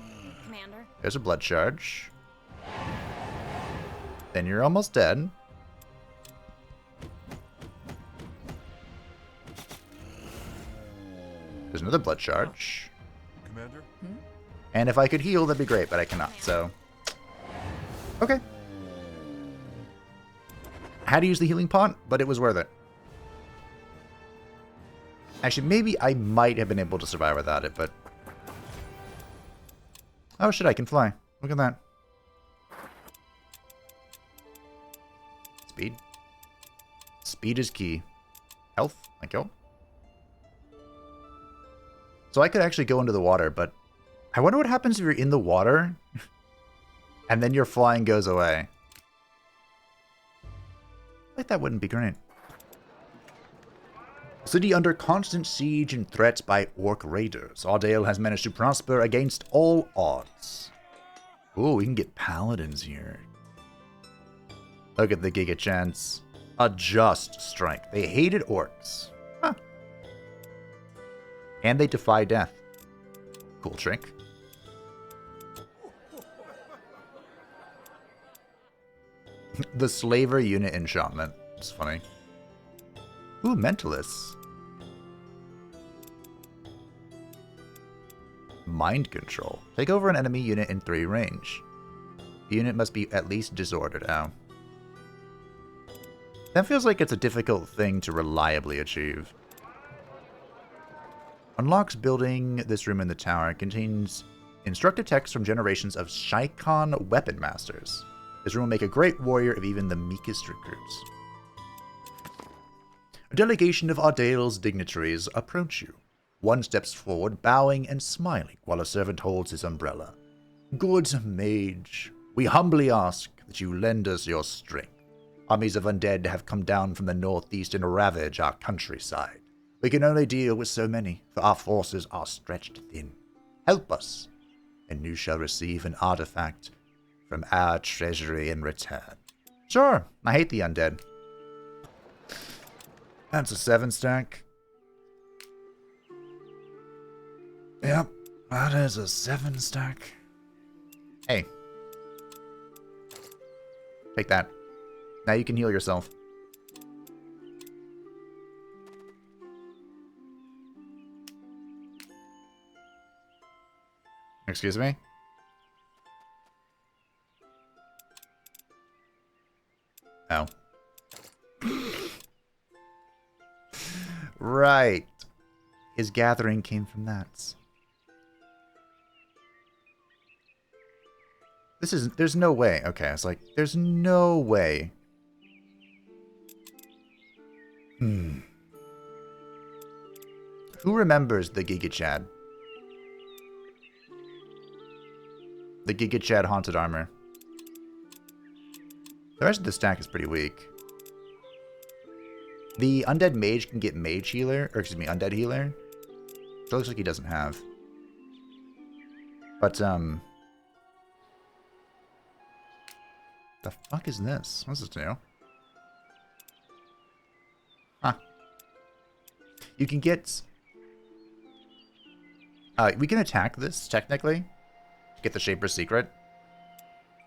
Commander. There's a blood charge. Then you're almost dead. There's another blood charge. Commander? And if I could heal, that'd be great, but I cannot, so... Okay. I had to use the healing pot, but it was worth it. Actually, maybe I might have been able to survive without it, but... Oh shit, I can fly. Look at that. Speed. Speed is key. Health, thank you. So I could actually go into the water, but I wonder what happens if you're in the water and then your flying goes away. Like that wouldn't be great. City under constant siege and threats by orc raiders. Ardale has managed to prosper against all odds. Ooh, we can get paladins here. Look at the Giga Chance. A just strike. They hated orcs. Huh. And they defy death. Cool trick. The Slaver unit enchantment. It's funny. Ooh, Mentalists. Mind control. Take over an enemy unit in 3 range. The unit must be at least disordered. Oh. That feels like it's a difficult thing to reliably achieve. Unlocks building. This room in the tower contains instructive text from generations of Shikon weapon masters. This room will make a great warrior of even the meekest recruits. A delegation of Ardale's dignitaries approach you. One steps forward, bowing and smiling, while a servant holds his umbrella. Good mage, we humbly ask that you lend us your strength. Armies of undead have come down from the northeast and ravage our countryside. We can only deal with so many, for our forces are stretched thin. Help us, and you shall receive an artifact from our treasury in return. Sure, I hate the undead. That's a 7 stack. Yep, that is a 7 stack. Hey. Take that. Now you can heal yourself. Excuse me? Oh. Right. His gathering came from that. This isn't... There's no way. Okay, it's like, there's no way. Who remembers the Giga Chad? The Giga Chad Haunted Armor. The rest of the stack is pretty weak. The Undead Mage can get Mage Healer, or excuse me, Undead Healer. It looks like he doesn't have. But, the fuck is this? What's this new? Huh. You can get... we can attack this, technically, to get the Shaper's Secret.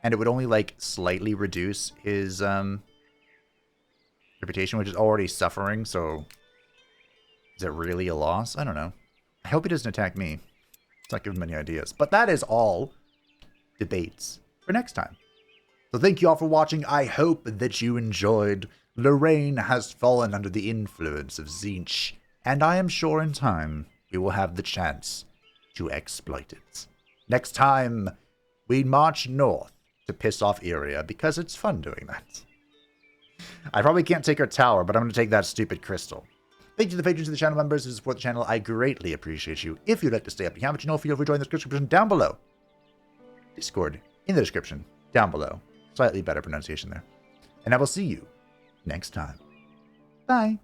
And it would only, like, slightly reduce his, reputation, which is already suffering, so... Is it really a loss? I don't know. I hope he doesn't attack me. It's not giving many ideas. But that is all debates for next time. So thank you all for watching. I hope that you enjoyed. Lorraine has fallen under the influence of Tzeentch, and I am sure in time we will have the chance to exploit it. Next time, we march north to piss off Yria, because it's fun doing that. I probably can't take her tower, but I'm going to take that stupid crystal. Thank you to the patrons and the channel members who support the channel. I greatly appreciate you. If you'd like to stay up, you haven't, you know, feel free to join the description down below. Discord in the description down below. Slightly better pronunciation there. And I will see you next time. Bye.